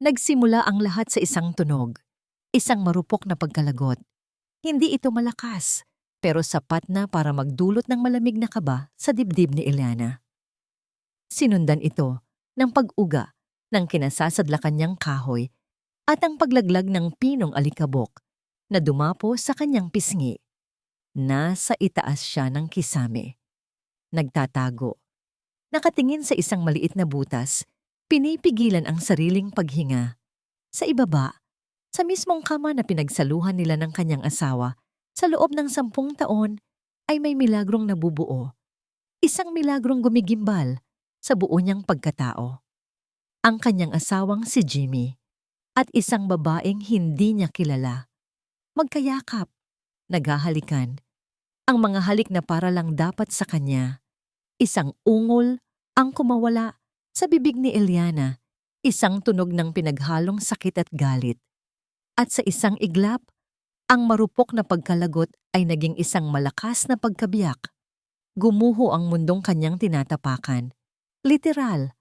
Nagsimula ang lahat sa isang tunog, isang marupok na pagkalagot. Hindi ito malakas, pero sapat na para magdulot ng malamig na kaba sa dibdib ni Eliana. Sinundan ito ng pag-uga ng kinasasadlakan niyang kahoy at ang paglaglag ng pinong alikabok na dumapo sa kanyang pisngi. Nasa itaas siya ng kisame. Nagtatago. Nakatingin sa isang maliit na butas, pinipigilan ang sariling paghinga. Sa ibaba, sa mismong kama na pinagsaluhan nila ng kanyang asawa, sa loob ng 10 taon ay may milagrong nabubuo. Isang milagrong gumigimbal sa buo niyang pagkatao. Ang kanyang asawang si Jimmy at isang babaeng hindi niya kilala. Magkayakap, naghahalikan. Ang mga halik na para lang dapat sa kanya. Isang ungol ang kumawala sa bibig ni Eliana, isang tunog ng pinaghalong sakit at galit. At sa isang iglap, ang marupok na pagkalagot ay naging isang malakas na pagkabiyak. Gumuho ang mundong kanyang tinatapakan. Literal,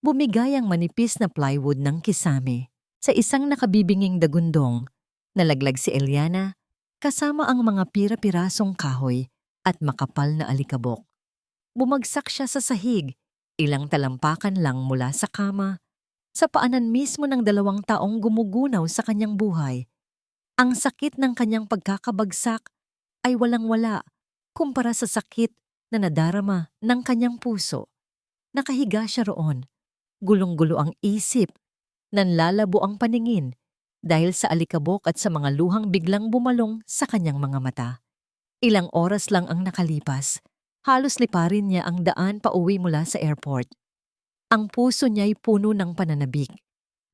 bumigay ang manipis na plywood ng kisame. Sa isang nakabibinging dagundong, nalaglag si Eliana kasama ang mga pira-pirasong kahoy at makapal na alikabok. Bumagsak siya sa sahig, ilang talampakan lang mula sa kama, sa paanan mismo ng 2 taong gumugunaw sa kanyang buhay. Ang sakit ng kanyang pagkakabagsak ay walang-wala kumpara sa sakit na nadarama ng kanyang puso. Nakahiga siya roon, gulong-gulo ang isip, nanlalabo ang paningin dahil sa alikabok at sa mga luhang biglang bumalong sa kanyang mga mata. Ilang oras lang ang nakalipas, halos liparin niya ang daan pauwi mula sa airport. Ang puso niya'y puno ng pananabik.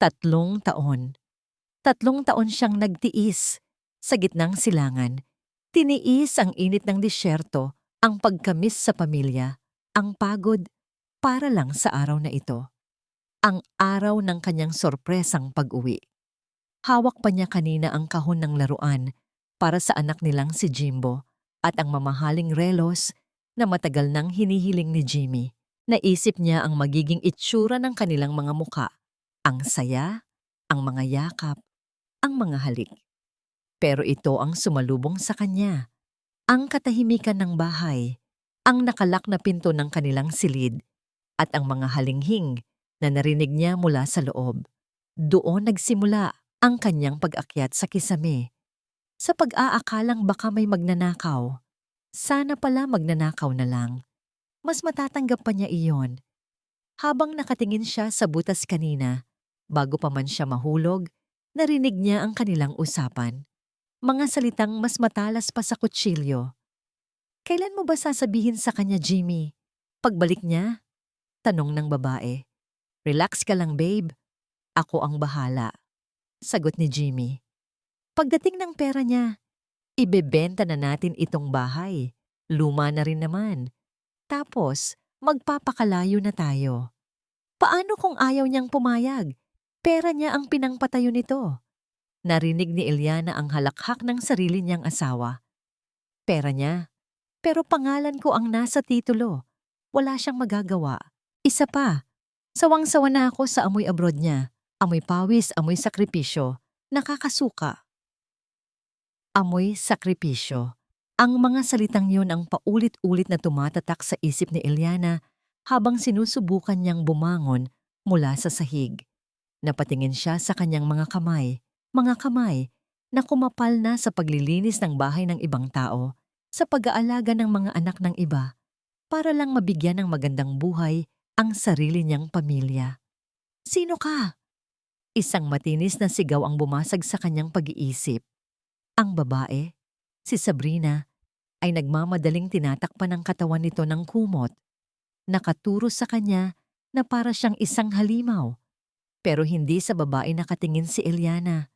3 taon. 3 taon siyang nagtiis sa gitnang silangan. Tiniis ang init ng disyerto, ang pagkamis sa pamilya, ang pagod para lang sa araw na ito. Ang araw ng kanyang sorpresang pag-uwi. Hawak pa niya kanina ang kahon ng laruan para sa anak nilang si Jimbo at ang mamahaling relos na matagal nang hinihiling ni Jimmy. Naisip niya ang magiging itsura ng kanilang mga muka. Ang saya, ang mga yakap, ang mga halik. Pero ito ang sumalubong sa kanya. Ang katahimikan ng bahay, ang nakalak na pinto ng kanilang silid, at ang mga halinghing na narinig niya mula sa loob. Doon nagsimula ang kanyang pag-akyat sa kisame. Sa pag-aakalang baka may magnanakaw. Sana pala magnanakaw na lang. Mas matatanggap pa niya iyon. Habang nakatingin siya sa butas kanina, bago pa man siya mahulog, narinig niya ang kanilang usapan. Mga salitang mas matalas pa sa kutsilyo. Kailan mo ba sasabihin sa kanya, Jimmy? Pagbalik niya? Tanong ng babae. Relax ka lang, babe. Ako ang bahala. Sagot ni Jimmy. Pagdating ng pera niya, ibebenta na natin itong bahay. Luma na rin naman. Tapos, magpapakalayo na tayo. Paano kung ayaw niyang pumayag? Pera niya ang pinangpatayo nito. Narinig ni Eliana ang halakhak ng sarili niyang asawa. Pera niya. Pero pangalan ko ang nasa titulo. Wala siyang magagawa. Isa pa, sawang-sawa na ako sa amoy abroad niya. Amoy pawis, amoy sakripisyo. Nakakasuka. Amoy sakripisyo. Ang mga salitang yun ang paulit-ulit na tumatatak sa isip ni Eliana habang sinusubukan niyang bumangon mula sa sahig. Napatingin siya sa kanyang mga kamay na kumapal na sa paglilinis ng bahay ng ibang tao, sa pag-aalaga ng mga anak ng iba, para lang mabigyan ng magandang buhay ang sarili niyang pamilya. Sino ka? Isang matinis na sigaw ang bumasag sa kanyang pag-iisip. Ang babae, si Sabrina, ay nagmamadaling tinatakpan ng katawan nito ng kumot. Nakaturo sa kanya na para siyang isang halimaw. Pero hindi sa babae nakatingin si Eliana.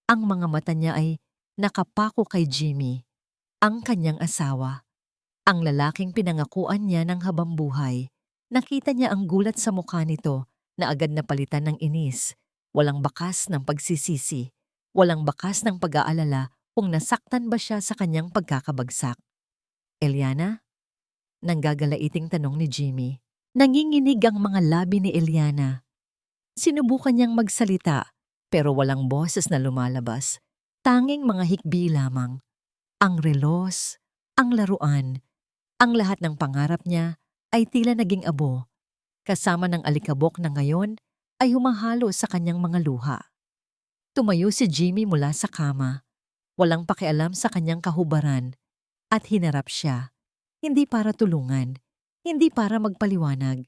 Ang mga mata niya ay nakapako kay Jimmy, ang kanyang asawa. Ang lalaking pinangakuan niya ng habang buhay. Nakita niya ang gulat sa mukha nito na agad napalitan ng inis. Walang bakas ng pagsisisi. Walang bakas ng pag-aalala kung nasaktan ba siya sa kanyang pagkakabagsak. Eliana? Nanggagalaiting tanong ni Jimmy. Nanginginig ang mga labi ni Eliana. Sinubukan niyang magsalita, pero walang boses na lumalabas. Tanging mga hikbi lamang. Ang relos, ang laruan, ang lahat ng pangarap niya ay tila naging abo, kasama ng alikabok na ngayon ay humahalo sa kanyang mga luha. Tumayo si Jimmy mula sa kama, walang pakialam sa kanyang kahubaran, at hinarap siya. Hindi para tulungan, hindi para magpaliwanag.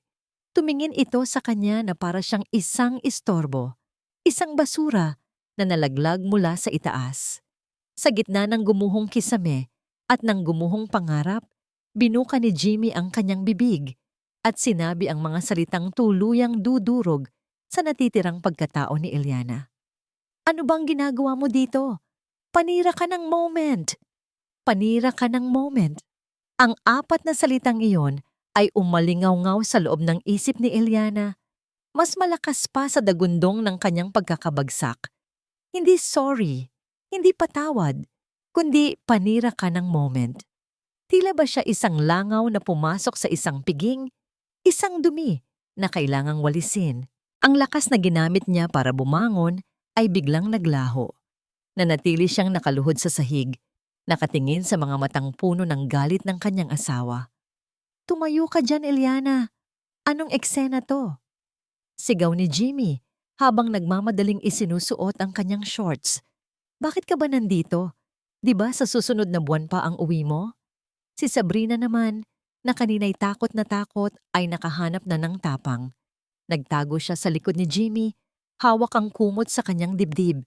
Tumingin ito sa kanya na para siyang isang istorbo, isang basura na nalaglag mula sa itaas. Sa gitna ng gumuhong kisame at ng gumuhong pangarap, binuka ni Jimmy ang kanyang bibig at sinabi ang mga salitang tuluyang dudurog sa natitirang pagkatao ni Eliana. Ano bang ginagawa mo dito? Panira ka ng moment. Panira ka ng moment. Ang apat na salitang iyon ay umalingaw-ngaw sa loob ng isip ni Eliana. Mas malakas pa sa dagundong ng kanyang pagkakabagsak. Hindi sorry, hindi patawad, kundi panira ka ng moment. Tila ba siya isang langaw na pumasok sa isang piging, isang dumi na kailangang walisin. Ang lakas na ginamit niya para bumangon ay biglang naglaho. Nanatili siyang nakaluhod sa sahig, nakatingin sa mga matang puno ng galit ng kanyang asawa. Tumayo ka dyan, Eliana. Anong eksena to? Sigaw ni Jimmy habang nagmamadaling isinusuot ang kanyang shorts. Bakit ka ba nandito? Di ba sa susunod na buwan pa ang uwi mo? Si Sabrina naman, na kanina'y takot na takot, ay nakahanap na ng tapang. Nagtago siya sa likod ni Jimmy, hawak ang kumot sa kanyang dibdib.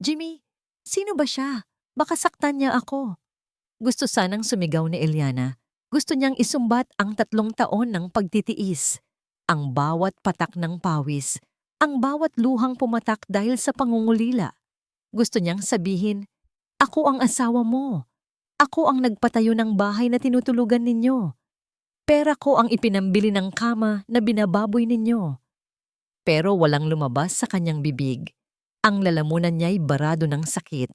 Jimmy, sino ba siya? Baka saktan niya ako. Gusto sanang sumigaw ni Eliana. Gusto niyang isumbat ang 3 taon ng pagtitiis. Ang bawat patak ng pawis, ang bawat luhang pumatak dahil sa pangungulila. Gusto niyang sabihin, ako ang asawa mo. Ako ang nagpatayo ng bahay na tinutulugan ninyo. Pera ko ang ipinambili ng kama na binababoy ninyo. Pero walang lumabas sa kanyang bibig. Ang lalamunan niya'y barado ng sakit.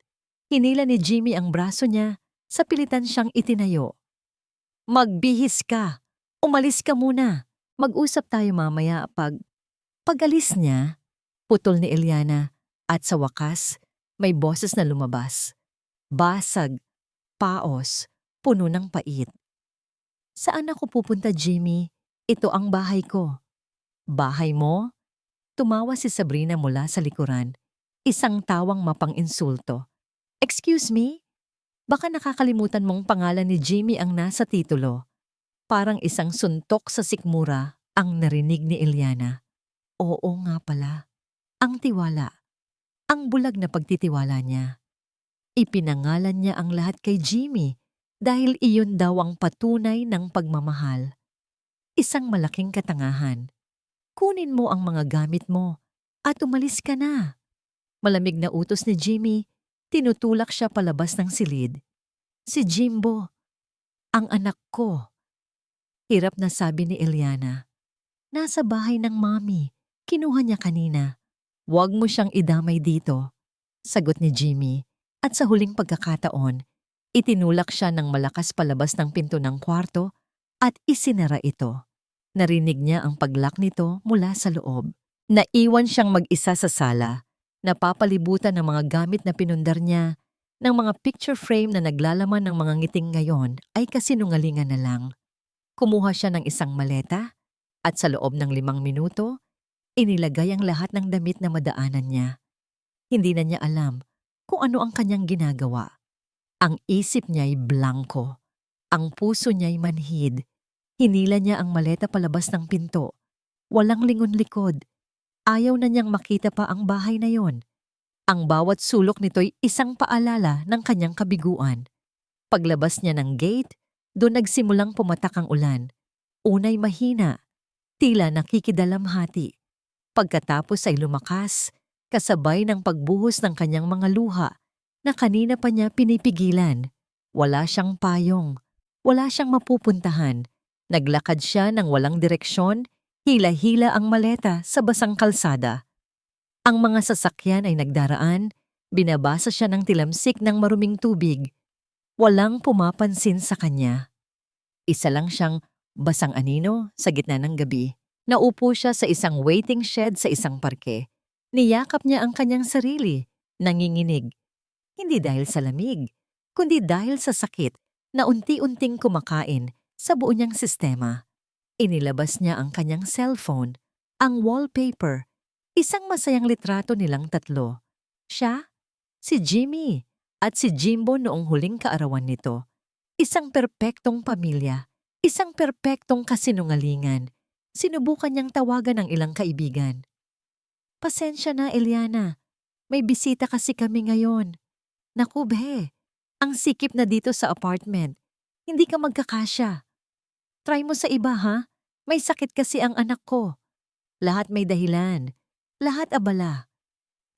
Hinila ni Jimmy ang braso niya, sa pilitan siyang itinayo. Magbihis ka. Umalis ka muna. Mag-usap tayo mamaya Pag-alis niya, putol ni Eliana at sa wakas, may boses na lumabas. Basag, paos, puno ng pait. Saan ako pupunta, Jimmy? Ito ang bahay ko. Bahay mo? Tumawa si Sabrina mula sa likuran. Isang tawang mapang-insulto. Excuse me? Baka nakakalimutan mong pangalan ni Jimmy ang nasa titulo. Parang isang suntok sa sikmura ang narinig ni Eliana. Oo nga pala. Ang tiwala. Ang bulag na pagtitiwala niya. Ipinangalan niya ang lahat kay Jimmy dahil iyon daw ang patunay ng pagmamahal. Isang malaking katangahan. Kunin mo ang mga gamit mo at umalis ka na. Malamig na utos ni Jimmy, tinutulak siya palabas ng silid. Si Jimbo, ang anak ko. Hirap na sabi ni Eliana. Nasa bahay ng mami. Kinuha niya kanina. Huwag mo siyang idamay dito. Sagot ni Jimmy. At sa huling pagkakataon, itinulak siya ng malakas palabas ng pinto ng kwarto at isinara ito. Narinig niya ang paglak nito mula sa loob. Naiwan siyang mag-isa sa sala. Napapalibutan ng mga gamit na pinundar niya, ng mga picture frame na naglalaman ng mga ngiting ngayon ay kasinungalingan na lang. Kumuha siya ng isang maleta at sa loob ng 5 minuto, inilagay ang lahat ng damit na madaanan niya. Hindi na niya alam kung ano ang kanyang ginagawa. Ang isip niya'y blanko. Ang puso niya'y manhid. Hinila niya ang maleta palabas ng pinto. Walang lingon-likod. Ayaw na niyang makita pa ang bahay na yon. Ang bawat sulok nito'y isang paalala ng kanyang kabiguan. Paglabas niya ng gate, doon nagsimulang pumatak ang ulan. Unay mahina, tila nakikidalamhati. Pagkatapos ay lumakas, kasabay ng pagbuhos ng kanyang mga luha na kanina pa niya pinipigilan. Wala siyang payong, wala siyang mapupuntahan. Naglakad siya ng walang direksyon, hila-hila ang maleta sa basang kalsada. Ang mga sasakyan ay nagdaraan, binabasa siya ng tilamsik ng maruming tubig. Walang pumapansin sa kanya. Isa lang siyang basang anino sa gitna ng gabi. Naupo siya sa isang waiting shed sa isang parke. Niyakap niya ang kanyang sarili, nanginginig. Hindi dahil sa lamig, kundi dahil sa sakit na unti-unting kumakain sa buo niyang sistema. Inilabas niya ang kanyang cellphone, ang wallpaper, isang masayang litrato nilang tatlo. Siya, si Jimmy, at si Jimbo noong huling kaarawan nito. Isang perpektong pamilya, isang perpektong kasinungalingan. Sinubukan niyang tawagan ang ilang kaibigan. Pasensya na, Eliana. May bisita kasi kami ngayon. Naku, be. Ang sikip na dito sa apartment. Hindi ka magkakasya. Try mo sa iba, ha? May sakit kasi ang anak ko. Lahat may dahilan. Lahat abala.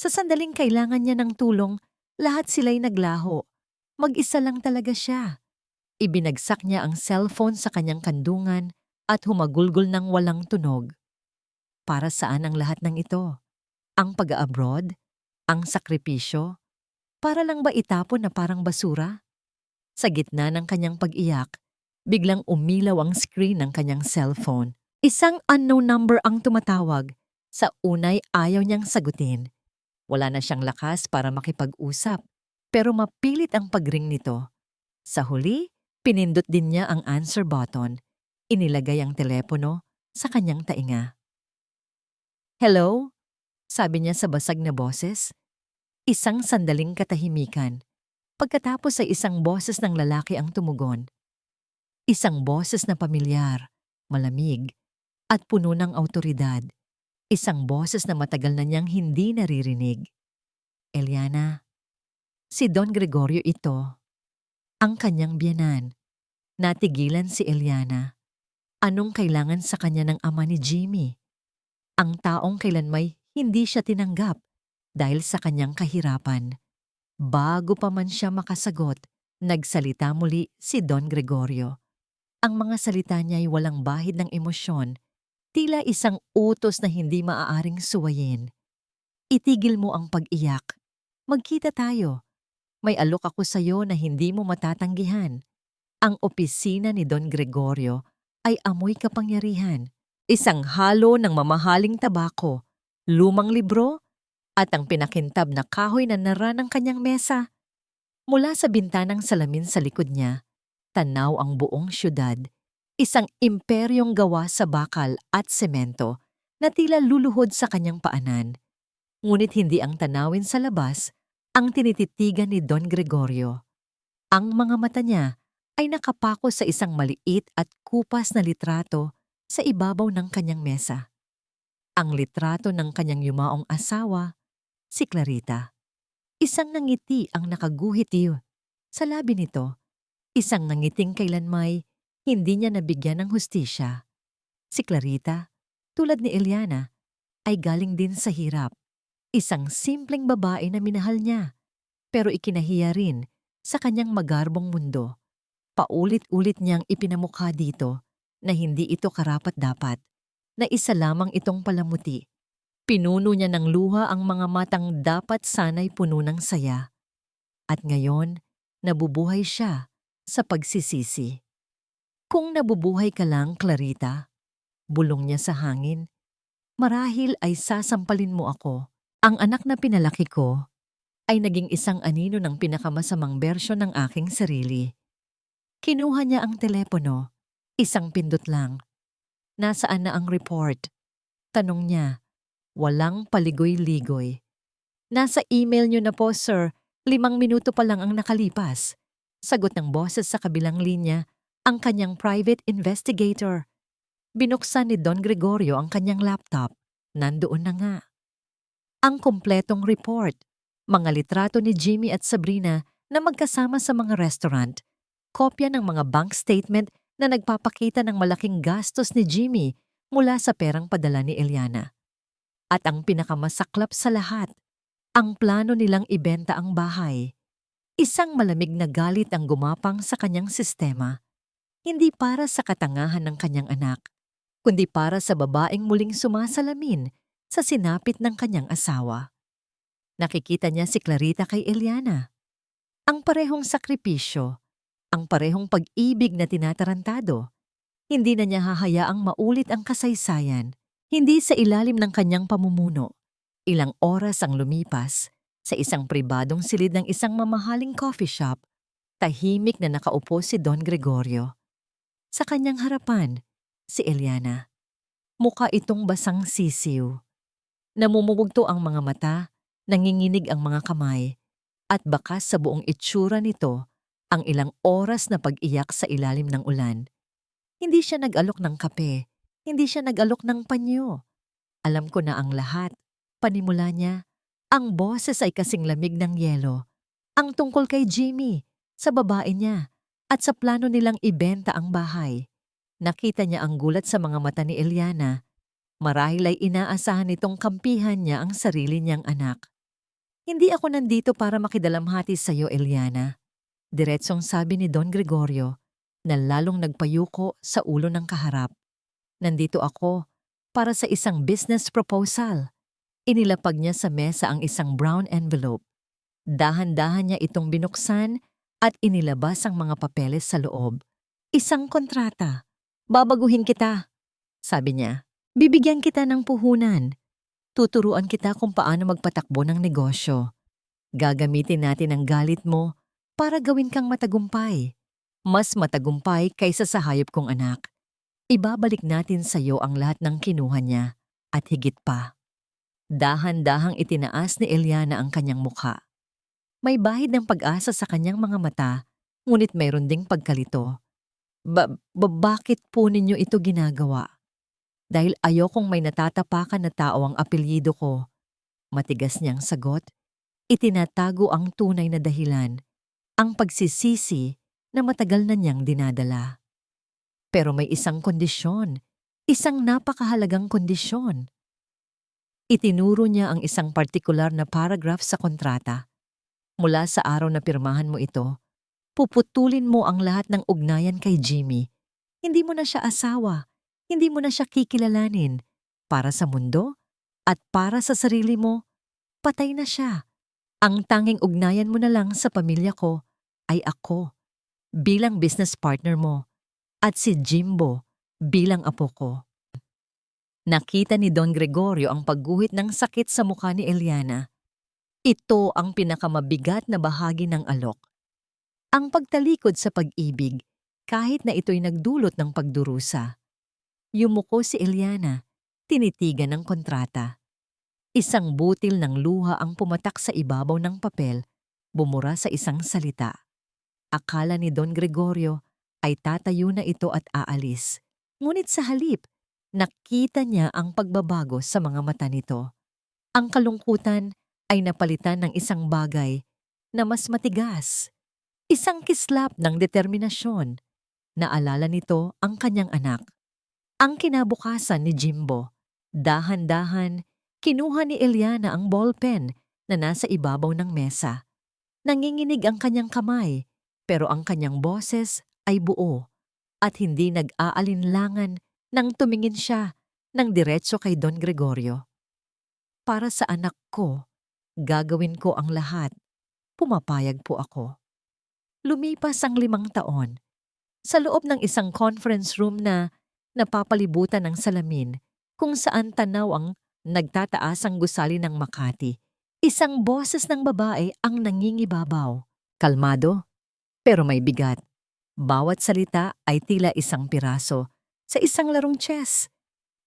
Sa sandaling kailangan niya ng tulong, lahat sila'y naglaho. Mag-isa lang talaga siya. Ibinagsak niya ang cellphone sa kanyang kandungan at humagulgol ng walang tunog. Para saan ang lahat ng ito? Ang pag-abroad? Ang sakripisyo? Para lang ba itapon na parang basura? Sa gitna ng kanyang pag-iyak, biglang umilaw ang screen ng kanyang cellphone. Isang unknown number ang tumatawag. Sa unay ayaw niyang sagutin. Wala na siyang lakas para makipag-usap, pero mapilit ang pag-ring nito. Sa huli, pinindot din niya ang answer button. Inilagay ang telepono sa kanyang tainga. "Hello?" sabi niya sa basag na boses. Isang sandaling katahimikan. Pagkatapos ay isang boses ng lalaki ang tumugon. Isang boses na pamilyar, malamig, at puno ng awtoridad. Isang boses na matagal na niyang hindi naririnig. "Eliana, si Don Gregorio ito." Ang kanyang biyenan. Natigilan si Eliana. Anong kailangan sa kanya ng ama ni Jimmy? Ang taong kailanmay hindi siya tinanggap dahil sa kanyang kahirapan. Bago pa man siya makasagot, nagsalita muli si Don Gregorio. Ang mga salita niya ay walang bahid ng emosyon, tila isang utos na hindi maaaring suwayin. "Itigil mo ang pag-iyak. Magkita tayo. May alok ako sa'yo na hindi mo matatanggihan." Ang opisina ni Don Gregorio ay amoy kapangyarihan. Isang halo ng mamahaling tabako, lumang libro, at ang pinakintab na kahoy na nara ng kanyang mesa. Mula sa bintanang salamin sa likod niya, tanaw ang buong syudad, isang imperyong gawa sa bakal at semento na tila luluhod sa kanyang paanan. Ngunit hindi ang tanawin sa labas ang tinititigan ni Don Gregorio. Ang mga mata niya ay nakapako sa isang maliit at kupas na litrato sa ibabaw ng kanyang mesa. Ang litrato ng kanyang yumaong asawa, si Clarita. Isang nangiti ang nakaguhit sa labi nito. Isang nangiting kailanmay hindi niya nabigyan ng hustisya. Si Clarita, tulad ni Eliana, ay galing din sa hirap. Isang simpleng babae na minahal niya, pero ikinahiya rin sa kanyang magarbong mundo. Paulit-ulit niyang ipinamukha dito na hindi ito karapat-dapat, na isa lamang itong palamuti. Pinuno niya ng luha ang mga matang dapat sana'y puno ng saya. At ngayon, nabubuhay siya sa pagsisisi. "Kung nabubuhay ka lang, Clarita," bulong niya sa hangin, "marahil ay sasampalin mo ako." Ang anak na pinalaki ko ay naging isang anino ng pinakamasamang bersyon ng aking sarili. Kinuha niya ang telepono. Isang pindot lang. "Nasaan na ang report?" tanong niya. Walang paligoy-ligoy. "Nasa email niyo na po, sir. 5 minuto pa lang ang nakalipas." Sagot ng boses sa kabilang linya, ang kanyang private investigator. Binuksan ni Don Gregorio ang kanyang laptop. Nandoon na nga ang kumpletong report. Mga litrato ni Jimmy at Sabrina na magkasama sa mga restaurant. Kopya ng mga bank statement na nagpapakita ng malaking gastos ni Jimmy mula sa perang padala ni Eliana. At ang pinakamasaklap sa lahat, ang plano nilang ibenta ang bahay. Isang malamig na galit ang gumapang sa kanyang sistema. Hindi para sa katangahan ng kanyang anak, kundi para sa babaeng muling sumasalamin sa sinapit ng kanyang asawa. Nakikita niya si Clarita kay Eliana. Ang parehong sakripisyo, ang parehong pag-ibig na tinatarantado. Hindi na niya hahayaang maulit ang kasaysayan, hindi sa ilalim ng kanyang pamumuno. Ilang oras ang lumipas, sa isang pribadong silid ng isang mamahaling coffee shop, tahimik na nakaupo si Don Gregorio. Sa kanyang harapan, si Eliana. Mukha itong basang sisiw. Namumugto ang mga mata, nanginginig ang mga kamay, at bakas sa buong itsura nito ang ilang oras na pag-iyak sa ilalim ng ulan. Hindi siya nag-alok ng kape, hindi siya nag-alok ng panyo. Alam ko na ang lahat. Panimula niya, ang boses ay kasing lamig ng yelo. Ang tungkol kay Jimmy, sa babae niya, at sa plano nilang ibenta ang bahay. Nakita niya ang gulat sa mga mata ni Eliana. Marahil ay inaasahan nitong kampihan niya ang sarili niyang anak. Hindi ako nandito para makidalamhati sa iyo, Eliana. Diretsong sabi ni Don Gregorio na lalong nagpayuko sa ulo ng kaharap. Nandito ako para sa isang business proposal. Inilapag niya sa mesa ang isang brown envelope. Dahan-dahan niya itong binuksan at inilabas ang mga papeles sa loob. Isang kontrata. Babaguhin kita, sabi niya. Bibigyan kita ng puhunan. Tuturuan kita kung paano magpatakbo ng negosyo. Gagamitin natin ang galit mo para gawin kang matagumpay. Mas matagumpay kaysa sa hayop kong anak. Ibabalik natin sa iyo ang lahat ng kinuha niya at higit pa. Dahan-dahang itinaas ni Eliana ang kanyang mukha. May bahid ng pag-asa sa kanyang mga mata, ngunit mayroon ding pagkalito. Bakit po ninyo ito ginagawa? Dahil ayokong may natatapakan na tao ang apelyido ko. Matigas niyang sagot, itinatago ang tunay na dahilan, ang pagsisisi na matagal na niyang dinadala. Pero may isang kondisyon, isang napakahalagang kondisyon. Itinuro niya ang isang partikular na paragraph sa kontrata. Mula sa araw na pirmahan mo ito, puputulin mo ang lahat ng ugnayan kay Jimmy. Hindi mo na siya asawa, hindi mo na siya kikilalanin. Para sa mundo at para sa sarili mo, patay na siya. Ang tanging ugnayan mo na lang sa pamilya ko ay ako, bilang business partner mo, at si Jimbo bilang apo ko. Nakita ni Don Gregorio ang pagguhit ng sakit sa mukha ni Eliana. Ito ang pinakamabigat na bahagi ng alok. Ang pagtalikod sa pag-ibig, kahit na ito'y nagdulot ng pagdurusa. Yumuko si Eliana, tinitigan ng kontrata. Isang butil ng luha ang pumatak sa ibabaw ng papel, bumura sa isang salita. Akala ni Don Gregorio ay tatayo na ito at aalis. Ngunit sa halip, nakita niya ang pagbabago sa mga mata nito. Ang kalungkutan ay napalitan ng isang bagay na mas matigas. Isang kislap ng determinasyon. Naalala nito ang kanyang anak. Ang kinabukasan ni Jimbo. Dahan-dahan, kinuha ni Eliana ang ballpen na nasa ibabaw ng mesa. Nanginginig ang kanyang kamay, pero ang kanyang boses ay buo at hindi nag-aalinlangan nang tumingin siya ng diretso kay Don Gregorio. Para sa anak ko, gagawin ko ang lahat. Pumapayag po ako. Lumipas ang 5 taon. Sa loob ng isang conference room na napapalibutan ng salamin kung saan tanaw ang nagtataasang gusali ng Makati, isang boses ng babae ang nangingibabaw. Kalmado, pero may bigat. Bawat salita ay tila isang piraso sa isang larong chess.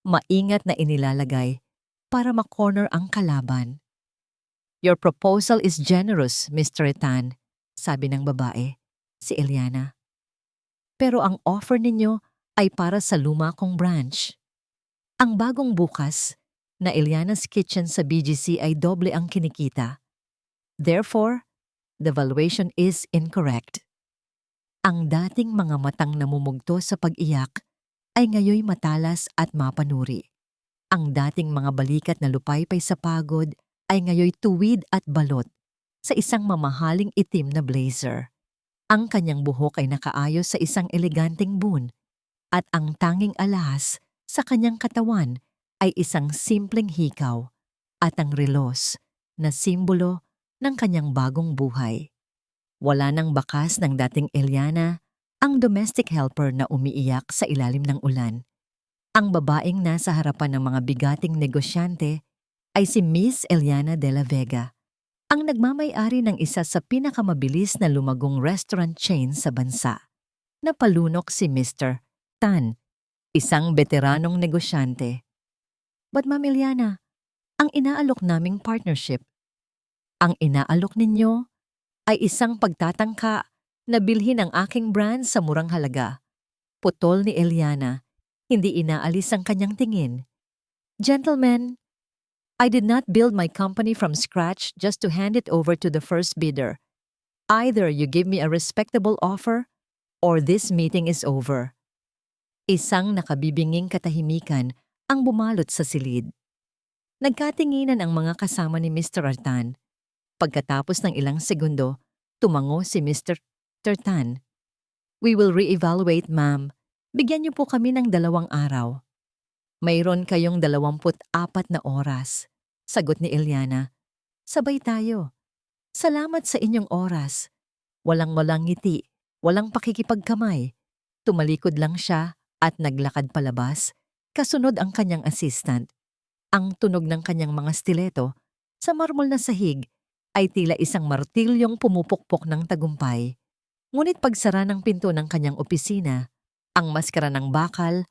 Maingat na inilalagay para makorner ang kalaban. Your proposal is generous, Mr. Tan, sabi ng babae, si Eliana. Pero ang offer ninyo ay para sa luma kong branch. Ang bagong bukas na Eliana's Kitchen sa BGC ay doble ang kinikita. Therefore, the valuation is incorrect. Ang dating mga matang namumugto sa pag-iyak ay ngayoy matalas at mapanuri. Ang dating mga balikat na lupaypay sa pagod ay ngayoy tuwid at balot sa isang mamahaling itim na blazer. Ang kanyang buhok ay nakaayos sa isang eleganteng bun at ang tanging alahas sa kanyang katawan ay isang simpleng hikaw at ang relos na simbolo ng kanyang bagong buhay. Wala nang bakas ng dating Eliana Ang domestic helper na umiiyak sa ilalim ng ulan. Ang babaeng nasa harapan ng mga bigating negosyante ay si Miss Eliana de la Vega, ang nagmamay-ari ng isa sa pinakamabilis na lumagong restaurant chain sa bansa. Napalunok si Mr. Tan, isang veteranong negosyante. But Ma'am Eliana, ang inaalok naming partnership, ang inaalok ninyo ay isang pagtatangka na bilhin ang aking brand sa murang halaga. Putol ni Eliana, hindi inaalis ang kanyang tingin. Gentlemen, I did not build my company from scratch just to hand it over to the first bidder. Either you give me a respectable offer or this meeting is over. Isang nakabibinging katahimikan ang bumalot sa silid. Nagkatinginan ang mga kasama ni Mr. Artan. Pagkatapos ng ilang segundo, tumango si Mr. Tan. We will re-evaluate, ma'am. Bigyan niyo po kami ng 2 araw. Mayroon kayong 24 na oras. Sagot ni Eliana. Sabay tayo. Salamat sa inyong oras. Walang ngiti, walang pakikipagkamay. Tumalikod lang siya at naglakad palabas, kasunod ang kanyang assistant. Ang tunog ng kanyang mga stiletto sa marmol na sahig ay tila isang martilyong pumupukpok ng tagumpay. Ngunit pagsara ng pinto ng kanyang opisina, ang maskara ng bakal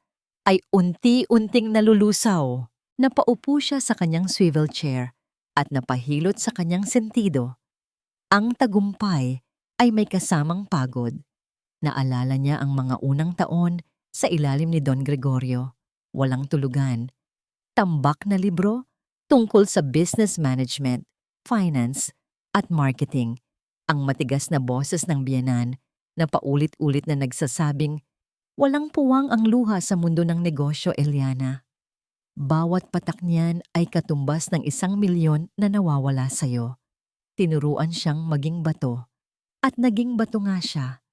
ay unti-unting nalulusaw. Napaupo siya sa kanyang swivel chair at napahilot sa kanyang sentido. Ang tagumpay ay may kasamang pagod. Naalala niya ang mga unang taon sa ilalim ni Don Gregorio. Walang tulugan. Tambak na libro tungkol sa business management, finance, at marketing. Ang matigas na boses ng biyenan na paulit-ulit na nagsasabing, walang puwang ang luha sa mundo ng negosyo, Eliana. Bawat patak niyan ay katumbas ng 1,000,000 na nawawala sa'yo. Tinuruan siyang maging bato. At naging bato nga siya.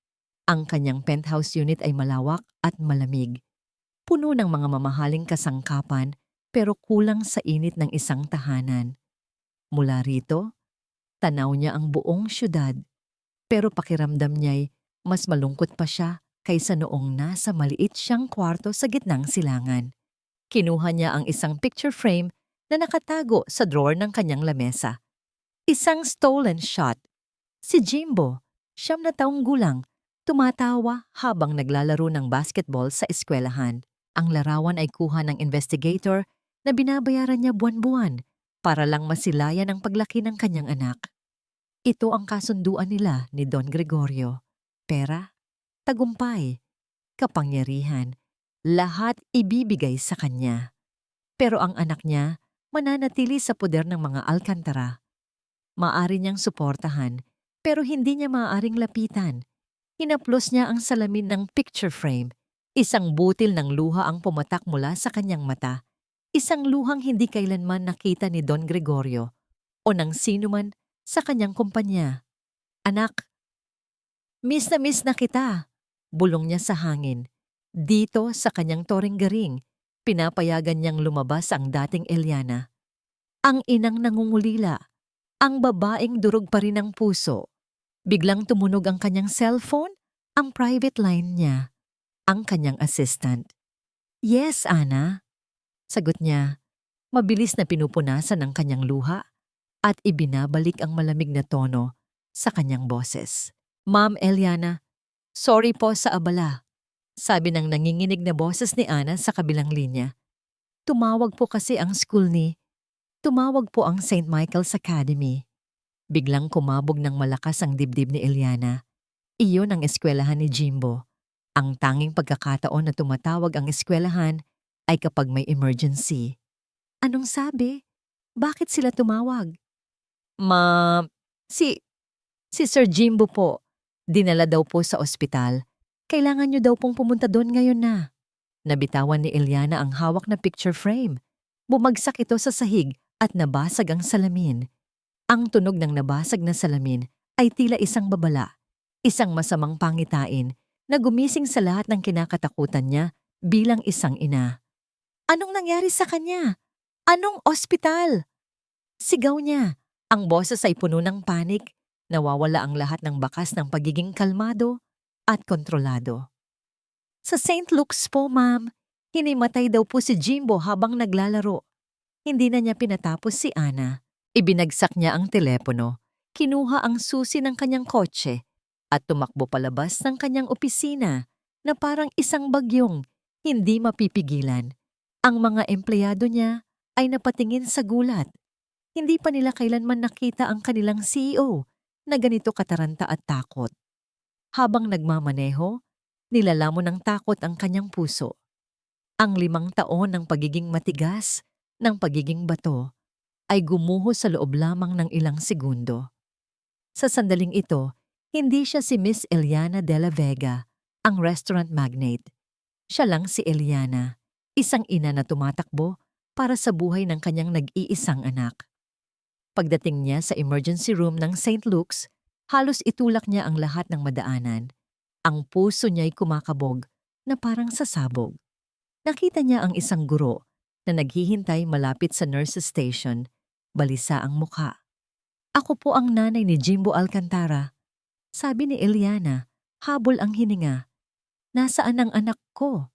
Ang kanyang penthouse unit ay malawak at malamig. Puno ng mga mamahaling kasangkapan pero kulang sa init ng isang tahanan. Mula rito, tanaw niya ang buong syudad. Pero pakiramdam niya'y mas malungkot pa siya kaysa noong nasa maliit siyang kwarto sa gitnang silangan. Kinuha niya ang isang picture frame na nakatago sa drawer ng kanyang lamesa. Isang stolen shot. Si Jimbo, 9 gulang, tumatawa habang naglalaro ng basketball sa eskwelahan. Ang larawan ay kuha ng investigator na binabayaran niya buwan-buwan para lang masilayan ang paglaki ng kanyang anak. Ito ang kasunduan nila ni Don Gregorio. Pera, tagumpay, kapangyarihan, lahat ibibigay sa kanya. Pero ang anak niya mananatili sa poder ng mga Alcantara. Maaari niyang suportahan pero hindi niya maaaring lapitan. Hinaplos niya ang salamin ng picture frame. Isang butil ng luha ang pumatak mula sa kanyang mata. Isang luhang hindi kailanman nakita ni Don Gregorio o ng sinuman sa kanyang kumpanya. Anak, miss na kita, bulong niya sa hangin. Dito sa kanyang toring-garing, pinapayagan niyang lumabas ang dating Eliana. Ang inang nangungulila, ang babaeng durog pa rin ang puso. Biglang tumunog ang kanyang cellphone, ang private line niya, ang kanyang assistant. Yes, Ana. Sagot niya, mabilis na pinupunasan ang kanyang luha at ibinabalik ang malamig na tono sa kanyang boses. Ma'am Eliana, sorry po sa abala, sabi ng nanginginig na boses ni Ana sa kabilang linya. Tumawag po ang St. Michael's Academy. Biglang kumabog ng malakas ang dibdib ni Eliana. Iyon ang eskwelahan ni Jimbo. Ang tanging pagkakataon na tumatawag ang eskwelahan ay kapag may emergency. Anong sabi? Bakit sila tumawag? Ma, si Sir Jimbo po. Dinala daw po sa ospital. Kailangan niyo daw pong pumunta doon ngayon na. Nabitawan ni Eliana ang hawak na picture frame. Bumagsak ito sa sahig at nabasag ang salamin. Ang tunog ng nabasag na salamin ay tila isang babala, isang masamang pangitain na gumising sa lahat ng kinakatakutan niya bilang isang ina. Anong nangyari sa kanya? Anong ospital? Sigaw niya. Ang boses ay puno ng panik. Nawawala ang lahat ng bakas ng pagiging kalmado. at kontrolado. Sa St. Luke's po, ma'am, hinimatay daw po si Jimbo habang naglalaro. Hindi na niya pinatapos si Ana. Ibinagsak niya ang telepono, kinuha ang susi ng kanyang kotse, at tumakbo palabas ng kanyang opisina na parang isang bagyong hindi mapipigilan. Ang mga empleyado niya ay napatingin sa gulat. Hindi pa nila kailanman nakita ang kanilang CEO na ganito kataranta at takot. Habang nagmamaneho, nilalamon ng takot ang kanyang puso. Ang 5 taon ng pagiging matigas, ng pagiging bato, ay gumuho sa loob lamang ng ilang segundo. Sa sandaling ito, hindi siya si Miss Eliana de la Vega, ang restaurant magnate. Siya lang si Eliana, isang ina na tumatakbo para sa buhay ng kanyang nag-iisang anak. Pagdating niya sa emergency room ng St. Luke's, halos itulak niya ang lahat ng madaanan. Ang puso niya'y kumakabog na parang sasabog. Nakita niya ang isang guro na naghihintay malapit sa nurse's station. Balisa ang mukha. "Ako po ang nanay ni Jimbo Alcantara," sabi ni Eliana, habol ang hininga. "Nasaan ang anak ko?"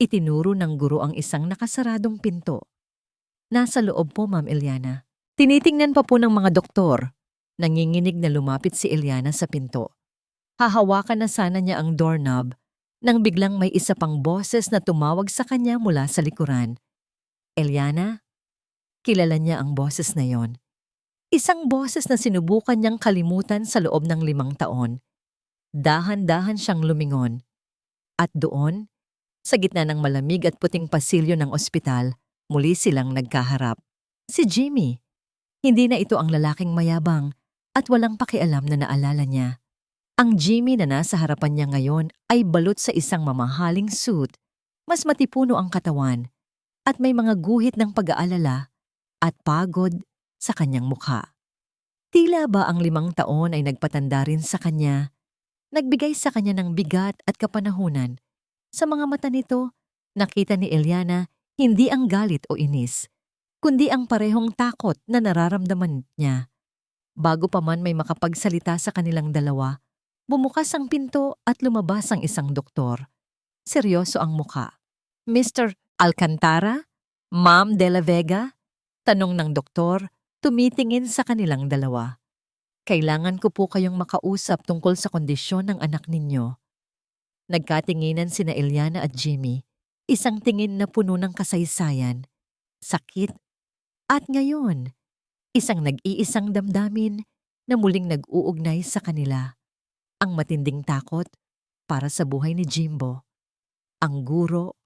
Itinuro ng guro ang isang nakasaradong pinto. "Nasa loob po, Ma'am Eliana." Tinitingnan pa po ng mga doktor. Nanginginig na lumapit si Eliana sa pinto. Hahawakan na sana niya ang doorknob nang biglang may isa pang boses na tumawag sa kanya mula sa likuran. "Eliana?" Kilala niya ang boses na yon. Isang boses na sinubukan niyang kalimutan sa loob ng 5 taon. Dahan-dahan siyang lumingon. At doon, sa gitna ng malamig at puting pasilyo ng ospital, muli silang nagkaharap. Si Jimmy. Hindi na ito ang lalaking mayabang at walang pakialam na naalala niya. Ang Jimmy na nasa harapan niya ngayon ay balot sa isang mamahaling suit, mas matipuno ang katawan, at may mga guhit ng pag-aalala at pagod sa kanyang mukha. Tila ba ang 5 taon ay nagpatanda rin sa kanya, nagbigay sa kanya ng bigat at kapanahunan. Sa mga mata nito, nakita ni Eliana hindi ang galit o inis, kundi ang parehong takot na nararamdaman niya. Bago pa man may makapagsalita sa kanilang dalawa, bumukas ang pinto at lumabas ang isang doktor. Seryoso ang muka. "Mr. Alcantara? Ma'am de la Vega?" Tanong ng doktor, tumitingin sa kanilang dalawa. "Kailangan ko po kayong makausap tungkol sa kondisyon ng anak ninyo." Nagkatinginan sina Eliana at Jimmy, isang tingin na puno ng kasaysayan, sakit, at ngayon, isang nag-iisang damdamin na muling nag-uugnay sa kanila. Ang matinding takot para sa buhay ni Jimbo. Ang guro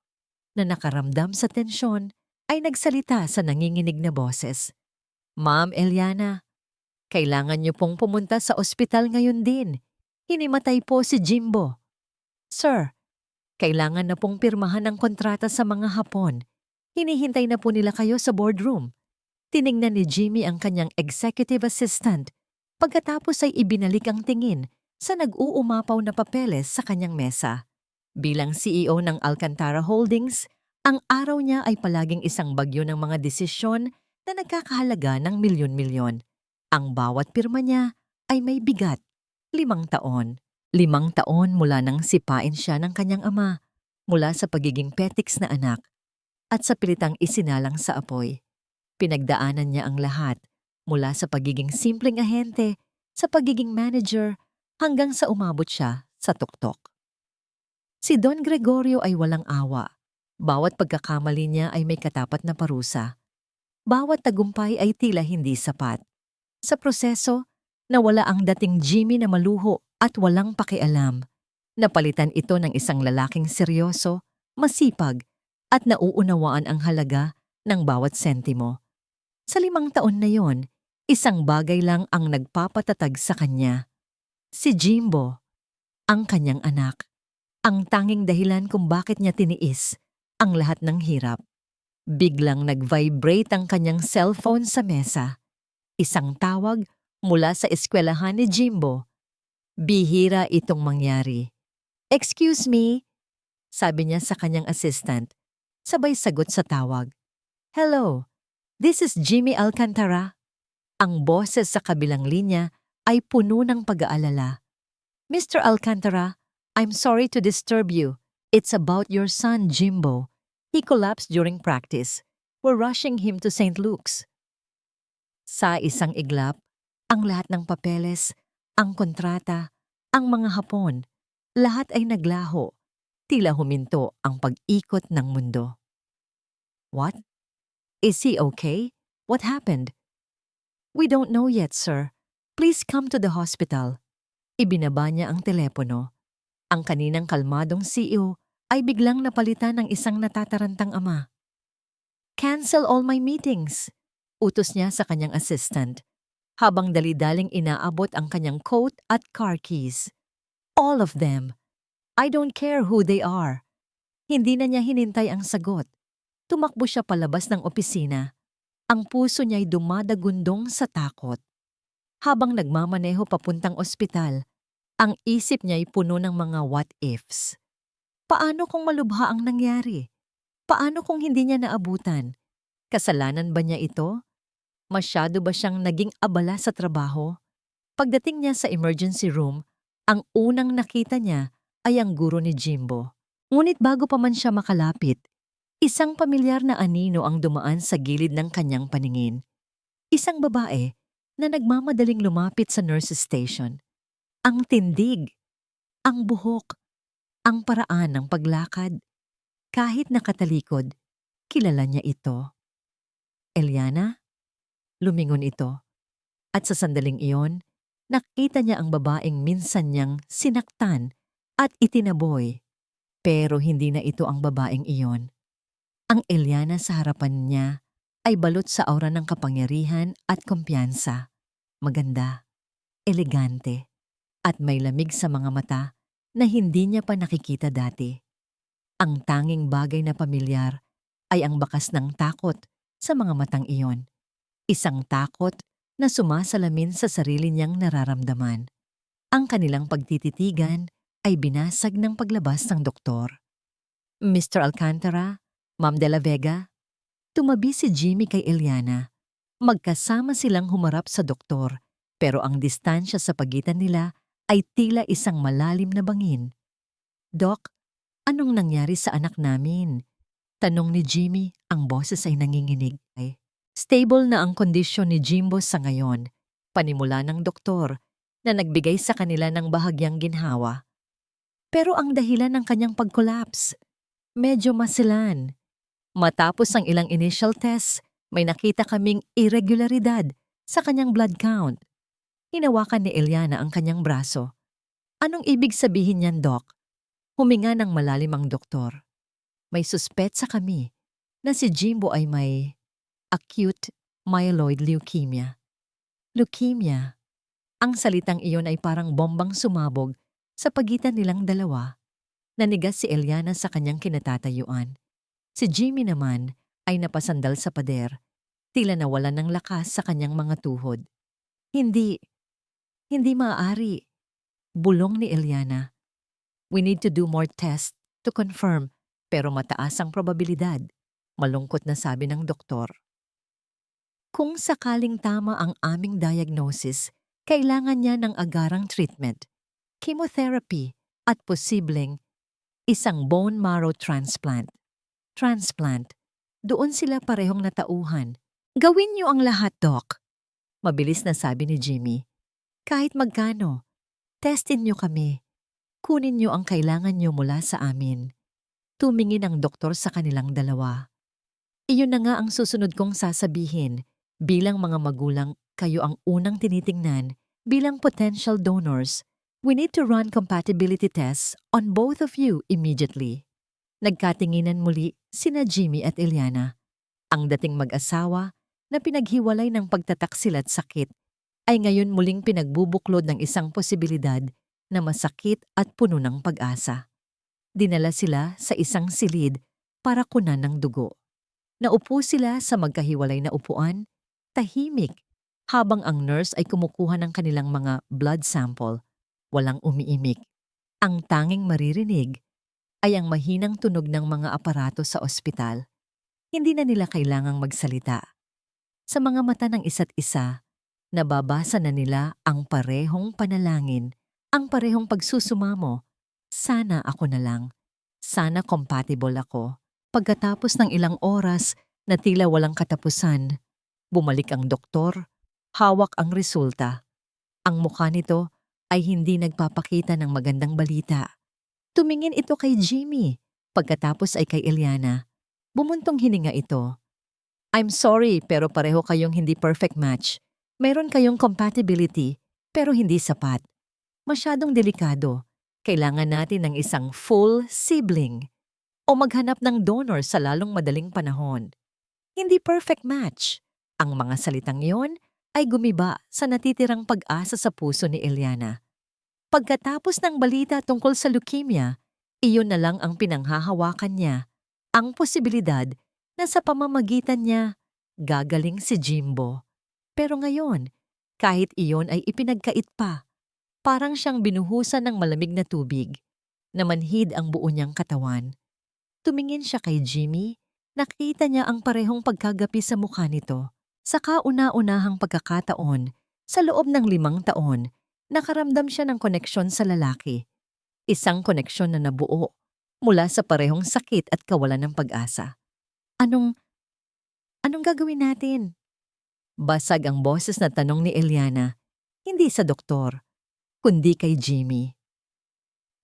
na nakaramdam sa tensyon ay nagsalita sa nanginginig na boses. "Ma'am Eliana, kailangan niyo pong pumunta sa ospital ngayon din. Hinimatay po si Jimbo." "Sir, kailangan na pong pirmahan ang kontrata sa mga Hapon. Hinihintay na po nila kayo sa boardroom." Tiningnan ni Jimmy ang kanyang executive assistant. Pagkatapos ay ibinalik ang tingin sa nag-uumapaw na papeles sa kanyang mesa. Bilang CEO ng Alcantara Holdings, ang araw niya ay palaging isang bagyo ng mga desisyon na nagkakahalaga ng milyon-milyon. Ang bawat pirma niya ay may bigat. 5 taon. 5 taon mula nang sipain siya ng kanyang ama, mula sa pagiging petiks na anak, at sa pilitang isinalang sa apoy. Pinagdaanan niya ang lahat, mula sa pagiging simpleng ahente, sa pagiging manager, hanggang sa umabot siya sa tuktok. Si Don Gregorio ay walang awa. Bawat pagkakamali niya ay may katapat na parusa. Bawat tagumpay ay tila hindi sapat. Sa proseso, nawala ang dating Jimmy na maluho at walang pakialam. Napalitan ito ng isang lalaking seryoso, masipag, at nauunawaan ang halaga ng bawat sentimo. Sa 5 taon na yon, isang bagay lang ang nagpapatatag sa kanya. Si Jimbo, ang kanyang anak. Ang tanging dahilan kung bakit niya tiniis ang lahat ng hirap. Biglang nag-vibrate ang kanyang cellphone sa mesa. Isang tawag mula sa eskwelahan ni Jimbo. Bihira itong mangyari. "Excuse me," sabi niya sa kanyang assistant. Sabay sagot sa tawag. "Hello. This is Jimmy Alcantara." Ang boses sa kabilang linya ay puno ng pag-aalala. "Mr. Alcantara, I'm sorry to disturb you. It's about your son, Jimbo. He collapsed during practice. We're rushing him to St. Luke's. Sa isang iglap, ang lahat ng papeles, ang kontrata, ang mga hapon, lahat ay naglaho. Tila huminto ang pag-ikot ng mundo. What? Is he okay? What happened? We don't know yet, sir. Please come to the hospital. Ibinaba niya ang telepono. Ang kaninang kalmadong CEO ay biglang napalitan ng isang natatarantang ama. Cancel all my meetings, utos niya sa kanyang assistant, habang dali-daling inaabot ang kanyang coat at car keys. All of them. I don't care who they are. Hindi na niya hinintay ang sagot. Tumakbo siya palabas ng opisina. Ang puso niya'y dumadagundong sa takot. Habang nagmamaneho papuntang ospital, ang isip niya'y puno ng mga what-ifs. Paano kung malubha ang nangyari? Paano kung hindi niya naabutan? Kasalanan ba niya ito? Masyado ba siyang naging abala sa trabaho? Pagdating niya sa emergency room, ang unang nakita niya ay ang guro ni Jimbo. Ngunit bago pa man siya makalapit, isang pamilyar na anino ang dumaan sa gilid ng kanyang paningin. Isang babae na nagmamadaling lumapit sa nurse's station. Ang tindig, ang buhok, ang paraan ng paglakad. Kahit nakatalikod, kilala niya ito. Eliana? Lumingon ito. At sa sandaling iyon, nakita niya ang babaeng minsan niyang sinaktan at itinaboy. Pero hindi na ito ang babaeng iyon. Ang Eliana sa harapan niya ay balot sa aura ng kapangyarihan at kumpiyansa. Maganda, elegante, at may lamig sa mga mata na hindi niya pa nakikita dati. Ang tanging bagay na pamilyar ay ang bakas ng takot sa mga matang iyon. Isang takot na sumasalamin sa sarili niyang nararamdaman. Ang kanilang pagtititigan ay binasag ng paglabas ng doktor. Mr. Alcantara, Ma'am de la Vega, tumabi si Jimmy kay Eliana. Magkasama silang humarap sa doktor, pero ang distansya sa pagitan nila ay tila isang malalim na bangin. Doc, anong nangyari sa anak namin? Tanong ni Jimmy, ang boses ay nanginginig. Stable na ang kondisyon ni Jimbo sa ngayon, panimula ng doktor na nagbigay sa kanila ng bahagyang ginhawa. Pero ang dahilan ng kanyang pag-collapse, medyo masilan. Matapos ang ilang initial tests, may nakita kaming irregularidad sa kanyang blood count. Hinawakan ni Eliana ang kanyang braso. Anong ibig sabihin niyan, Doc? Huminga ng malalim ang doktor. May suspetsa kami na si Jimbo ay may acute myeloid leukemia. Leukemia. Ang salitang iyon ay parang bombang sumabog sa pagitan nilang dalawa. Nanigas si Eliana sa kanyang kinatatayuan. Si Jimmy naman ay napasandal sa pader, tila nawalan ng lakas sa kanyang mga tuhod. Hindi maaari. Bulong ni Eliana. We need to do more tests to confirm, pero mataas ang probabilidad. Malungkot na sabi ng doktor. Kung sakaling tama ang aming diagnosis, kailangan niya ng agarang treatment, chemotherapy at posibleng isang bone marrow transplant. Doon sila parehong natauhan. Gawin niyo ang lahat, Doc. Mabilis na sabi ni Jimmy. Kahit magkano, testin niyo kami. Kunin niyo ang kailangan niyo mula sa amin. Tumingin ang doktor sa kanilang dalawa. Iyon na nga ang susunod kong sasabihin. Bilang mga magulang, kayo ang unang tinitingnan. Bilang potential donors, we need to run compatibility tests on both of you immediately. Nagkatinginan muli sina Jimmy at Eliana. Ang dating mag-asawa na pinaghiwalay ng pagtataksil at sakit ay ngayon muling pinagbubuklod ng isang posibilidad na masakit at puno ng pag-asa. Dinala sila sa isang silid para kunan ng dugo. Naupo sila sa magkahiwalay na upuan, tahimik, habang ang nurse ay kumukuha ng kanilang mga blood sample. Walang umiimik. Ang tanging maririnig ay ang mahinang tunog ng mga aparato sa ospital. Hindi na nila kailangang magsalita. Sa mga mata ng isa't isa, nababasa na nila ang parehong panalangin, ang parehong pagsusumamo Sana ako na lang. Sana compatible ako. Pagkatapos ng ilang oras na tila walang katapusan, bumalik ang doktor, hawak ang resulta. Ang mukha nito ay hindi nagpapakita ng magandang balita. Tumingin ito kay Jimmy, pagkatapos ay kay Eliana. Bumuntong hininga ito. I'm sorry pero pareho kayong hindi perfect match. Meron kayong compatibility pero hindi sapat. Masyadong delikado. Kailangan natin ng isang full sibling o maghanap ng donor sa lalong madaling panahon. Hindi perfect match. Ang mga salitang yon ay gumiba sa natitirang pag-asa sa puso ni Eliana. Pagkatapos ng balita tungkol sa leukemia, iyon na lang ang pinanghahawakan niya, ang posibilidad na sa pamamagitan niya, gagaling si Jimbo. Pero ngayon, kahit iyon ay ipinagkait pa, parang siyang binuhusan ng malamig na tubig, na manhid ang buo niyang katawan. Tumingin siya kay Jimmy, nakita niya ang parehong pagkagapi sa mukha nito. Sa kauna-unahang pagkakataon, sa loob ng 5 taon, nakaramdam siya ng koneksyon sa lalaki. Isang koneksyon na nabuo mula sa parehong sakit at kawalan ng pag-asa. Anong gagawin natin? Basag ang boses na tanong ni Eliana, hindi sa doktor, kundi kay Jimmy.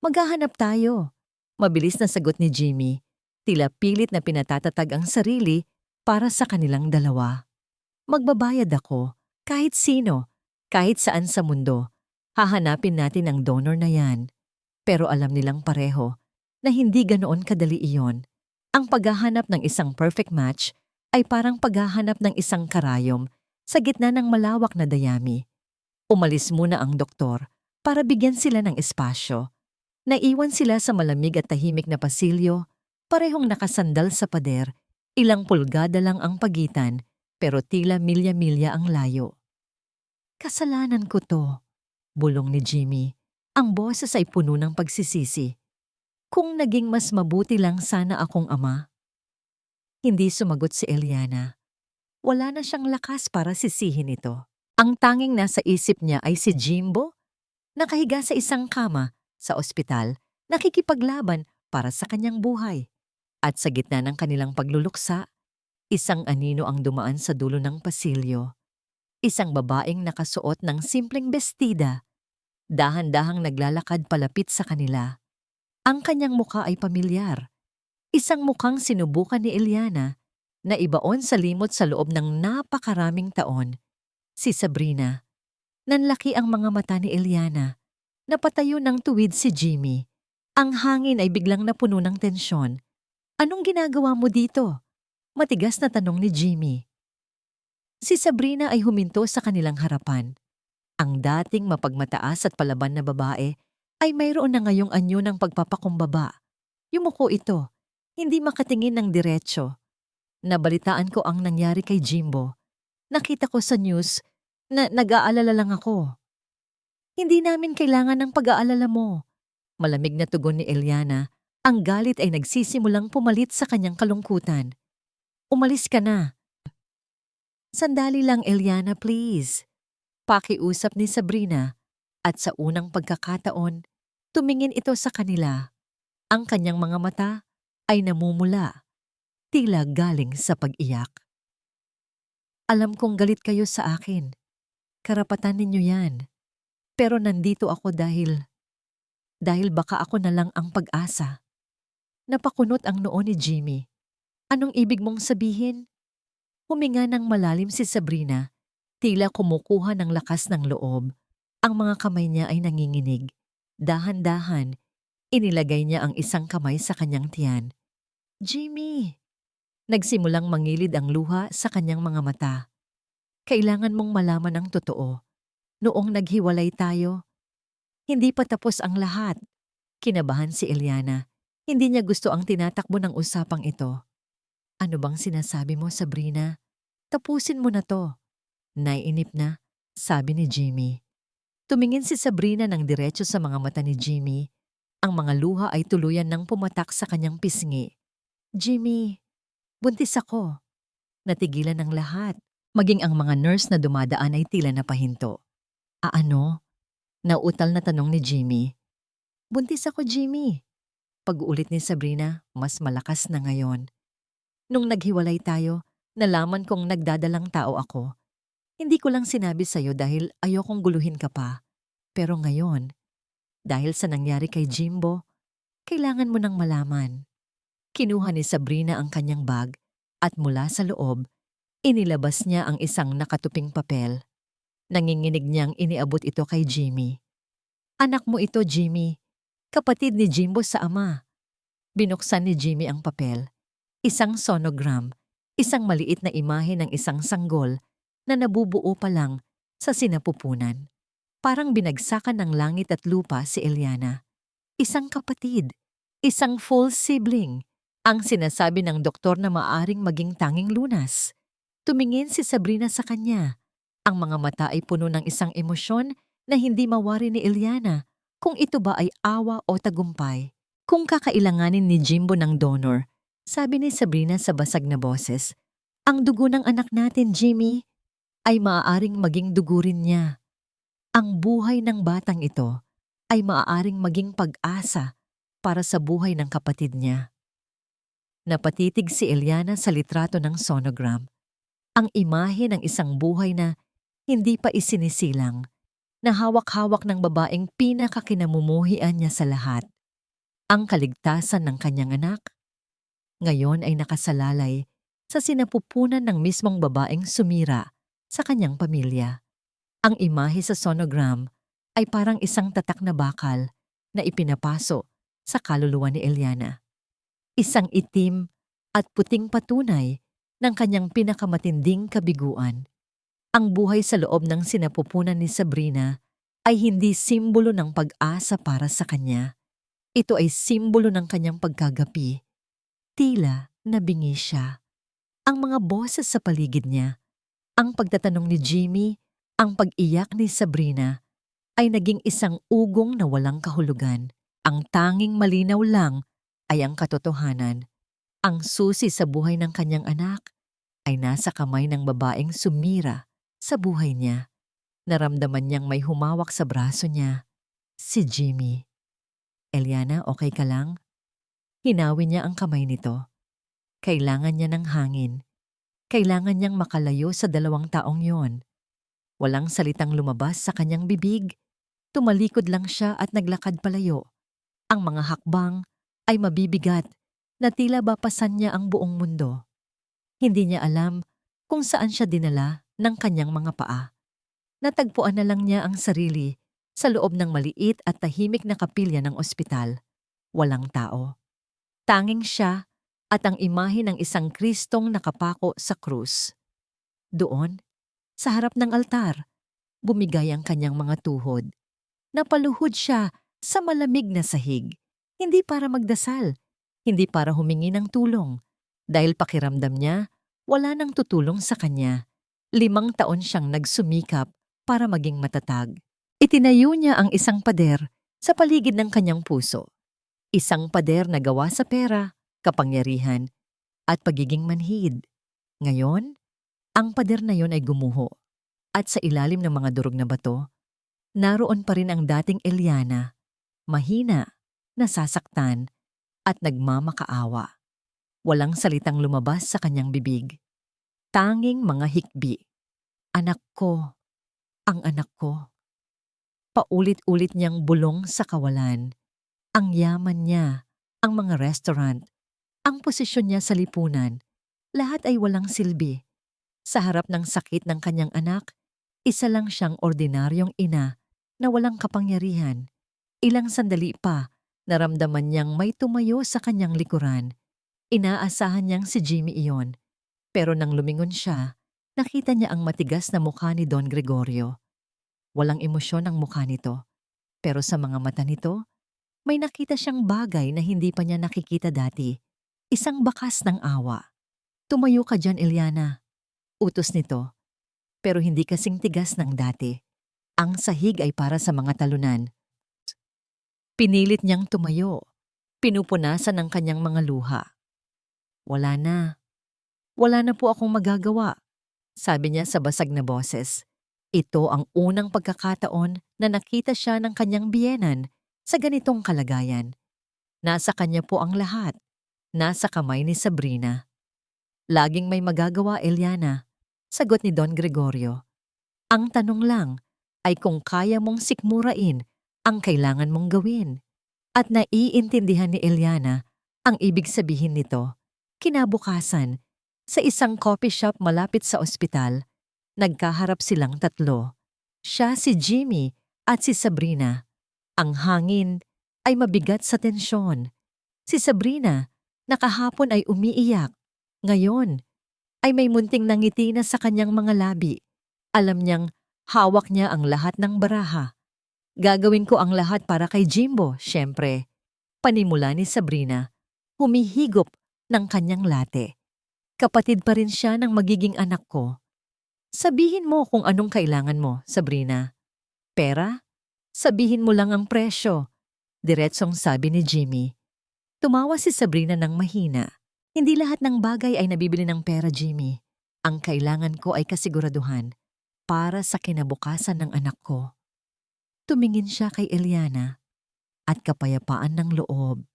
Maghahanap tayo. Mabilis na sagot ni Jimmy, tila pilit na pinatatatag ang sarili para sa kanilang dalawa. Magbabayad ako, kahit sino, kahit saan sa mundo. Hahanapin natin ang donor na yan. Pero alam nilang pareho na hindi ganoon kadali iyon. Ang paghahanap ng isang perfect match ay parang paghahanap ng isang karayom sa gitna ng malawak na dayami. Umalis muna ang doktor para bigyan sila ng espasyo. Naiwan sila sa malamig at tahimik na pasilyo, parehong nakasandal sa pader, ilang pulgada lang ang pagitan, pero tila milya-milya ang layo. Kasalanan ko to, bulong ni Jimmy. Ang boses ay puno ng pagsisisi. Kung naging mas mabuti lang sana akong ama. Hindi sumagot si Eliana. Wala na siyang lakas para sisihin ito. Ang tanging nasa isip niya ay si Jimbo, nakahiga sa isang kama sa ospital, nakikipaglaban para sa kanyang buhay. At sa gitna ng kanilang pagluluksa, isang anino ang dumaan sa dulo ng pasilyo. Isang babaeng nakasuot ng simpleng bestida, dahan-dahang naglalakad palapit sa kanila. Ang kanyang mukha ay pamilyar. Isang mukhang sinubukan ni Eliana na ibaon sa limot sa loob ng napakaraming taon. Si Sabrina. Nanlaki ang mga mata ni Eliana. Napatayo ng tuwid si Jimmy. Ang hangin ay biglang napuno ng tensyon. Anong ginagawa mo dito? Matigas na tanong ni Jimmy. Si Sabrina ay huminto sa kanilang harapan. Ang dating mapagmataas at palaban na babae ay mayroon na ngayong anyo ng pagpapakumbaba. Yumuko ito, hindi makatingin ng diretsyo. Nabalitaan ko ang nangyari kay Jimbo. Nakita ko sa news na nag-aalala lang ako. Hindi namin kailangan ng pag-aalala mo. Malamig na tugon ni Eliana. Ang galit ay nagsisimulang pumalit sa kanyang kalungkutan. Umalis ka na. Sandali lang, Eliana, please. Pakiusap ni Sabrina. At sa unang pagkakataon, tumingin ito sa kanila. Ang kanyang mga mata ay namumula, tila galing sa pag-iyak. Alam kong galit kayo sa akin. Karapatan ninyo yan. Pero nandito ako dahil baka ako na lang ang pag-asa. Napakunot ang noo ni Jimmy. Anong ibig mong sabihin? Huminga ng malalim si Sabrina, tila kumukuha ng lakas ng loob. Ang mga kamay niya ay nanginginig. Dahan-dahan, inilagay niya ang isang kamay sa kanyang tiyan. Jimmy! Nagsimulang mangilid ang luha sa kanyang mga mata. Kailangan mong malaman ang totoo. Noong naghiwalay tayo, hindi pa tapos ang lahat. Kinabahan si Eliana. Hindi niya gusto ang tinatakbo ng usapang ito. Ano bang sinasabi mo, Sabrina? Tapusin mo na to. Naiinip na, sabi ni Jimmy. Tumingin si Sabrina ng diretso sa mga mata ni Jimmy. Ang mga luha ay tuluyan ng pumatak sa kanyang pisngi. Jimmy, buntis ako. Natigilan ng lahat. Maging ang mga nurse na dumadaan ay tila napahinto. Ano? Nauutal na tanong ni Jimmy. Buntis ako, Jimmy. Pag-uulit ni Sabrina, mas malakas na ngayon. Nung naghiwalay tayo, nalaman kong nagdadalang tao ako. Hindi ko lang sinabi sa'yo dahil ayokong guluhin ka pa. Pero ngayon, dahil sa nangyari kay Jimbo, kailangan mo nang malaman. Kinuha ni Sabrina ang kanyang bag at mula sa loob, inilabas niya ang isang nakatuping papel. Nanginginig niyang iniabot ito kay Jimmy. Anak mo ito, Jimmy. Kapatid ni Jimbo sa ama. Binuksan ni Jimmy ang papel. Isang sonogram, isang maliit na imahe ng isang sanggol na nabubuo pa lang sa sinapupunan. Parang binagsakan ng langit at lupa si Eliana. Isang kapatid, isang full sibling, ang sinasabi ng doktor na maaring maging tanging lunas. Tumingin si Sabrina sa kanya. Ang mga mata ay puno ng isang emosyon na hindi mawari ni Eliana kung ito ba ay awa o tagumpay. Kung kakailanganin ni Jimbo ng donor, sabi ni Sabrina sa basag na boses, ang dugo ng anak natin, Jimmy, ay maaaring maging dugo rin niya. Ang buhay ng batang ito ay maaaring maging pag-asa para sa buhay ng kapatid niya. Napatitig si Eliana sa litrato ng sonogram. Ang imahe ng isang buhay na hindi pa isinisilang, na hawak-hawak ng babaeng pinakakinamumuhian niya sa lahat. Ang kaligtasan ng kanyang anak, ngayon ay nakasalalay sa sinapupunan ng mismong babaeng sumira sa kanyang pamilya. Ang imahe sa sonogram ay parang isang tatak na bakal na ipinapaso sa kaluluwa ni Eliana. Isang itim at puting patunay ng kanyang pinakamatinding kabiguan. Ang buhay sa loob ng sinapupunan ni Sabrina ay hindi simbolo ng pag-asa para sa kanya. Ito ay simbolo ng kanyang pagkagapi. Tila nabingi siya. Ang mga boses sa paligid niya, ang pagtatanong ni Jimmy, ang pag-iyak ni Sabrina, ay naging isang ugong na walang kahulugan. Ang tanging malinaw lang ay ang katotohanan. Ang susi sa buhay ng kanyang anak ay nasa kamay ng babaeng sumira sa buhay niya. Naramdaman niyang may humawak sa braso niya, si Jimmy. Eliana, okay ka lang? Hinawi niya ang kamay nito. Kailangan niya ng hangin. Kailangan niyang makalayo sa dalawang taong yon. Walang salitang lumabas sa kanyang bibig. Tumalikod lang siya at naglakad palayo. Ang mga hakbang ay mabibigat na tila bapasan niya ang buong mundo. Hindi niya alam kung saan siya dinala ng kanyang mga paa. Natagpuan na lang niya ang sarili sa loob ng maliit at tahimik na kapilya ng ospital. Walang tao. Tanging siya at ang imahe ng isang Kristong nakapako sa krus. Doon, sa harap ng altar, bumigay ang kanyang mga tuhod. Napaluhod siya sa malamig na sahig. Hindi para magdasal, hindi para humingi ng tulong. Dahil pakiramdam niya, wala nang tutulong sa kanya. 5 taon siyang nagsumikap para maging matatag. Itinayo niya ang isang pader sa paligid ng kanyang puso. Isang pader na gawa sa pera, kapangyarihan, at pagiging manhid. Ngayon, ang pader na yon ay gumuho. At sa ilalim ng mga durog na bato, naroon pa rin ang dating Eliana, mahina, nasasaktan, at nagmamakaawa. Walang salitang lumabas sa kanyang bibig. Tanging mga hikbi. Anak ko, ang anak ko. Paulit-ulit niyang bulong sa kawalan. Ang yaman niya, ang mga restaurant, ang posisyon niya sa lipunan, lahat ay walang silbi. Sa harap ng sakit ng kanyang anak, isa lang siyang ordinaryong ina na walang kapangyarihan. Ilang sandali pa, naramdaman niyang may tumayo sa kanyang likuran. Inaasahan niyang si Jimmy iyon. Pero nang lumingon siya, nakita niya ang matigas na mukha ni Don Gregorio. Walang emosyon ang mukha nito. Pero sa mga mata nito, may nakita siyang bagay na hindi pa niya nakikita dati. Isang bakas ng awa. Tumayo ka dyan, Eliana. Utos nito. Pero hindi kasing tigas ng dati. Ang sahig ay para sa mga talunan. Pinilit niyang tumayo. Pinupunasan ng kanyang mga luha. Wala na. Wala na po akong magagawa, sabi niya sa basag na boses. Ito ang unang pagkakataon na nakita siya ng kanyang biyenan Sa ganitong kalagayan, nasa kanya po ang lahat. Nasa kamay ni Sabrina. Laging may magagawa, Eliana, sagot ni Don Gregorio. Ang tanong lang ay kung kaya mong sikmurain ang kailangan mong gawin. At naiintindihan ni Eliana ang ibig sabihin nito. Kinabukasan, sa isang coffee shop malapit sa ospital, nagkaharap silang tatlo. Siya, si Jimmy at si Sabrina. Ang hangin ay mabigat sa tensyon. Si Sabrina, nakahapon ay umiiyak. Ngayon, ay may munting nangiti na sa kanyang mga labi. Alam niyang hawak niya ang lahat ng baraha. Gagawin ko ang lahat para kay Jimbo, syempre. Panimula ni Sabrina, humihigop ng kanyang late. Kapatid pa rin siya ng magiging anak ko. Sabihin mo kung anong kailangan mo, Sabrina. Pera? Sabihin mo lang ang presyo. Diretsong sabi ni Jimmy. Tumawa si Sabrina ng mahina. Hindi lahat ng bagay ay nabibili ng pera, Jimmy. Ang kailangan ko ay kasiguraduhan para sa kinabukasan ng anak ko. Tumingin siya kay Eliana at kapayapaan ng loob.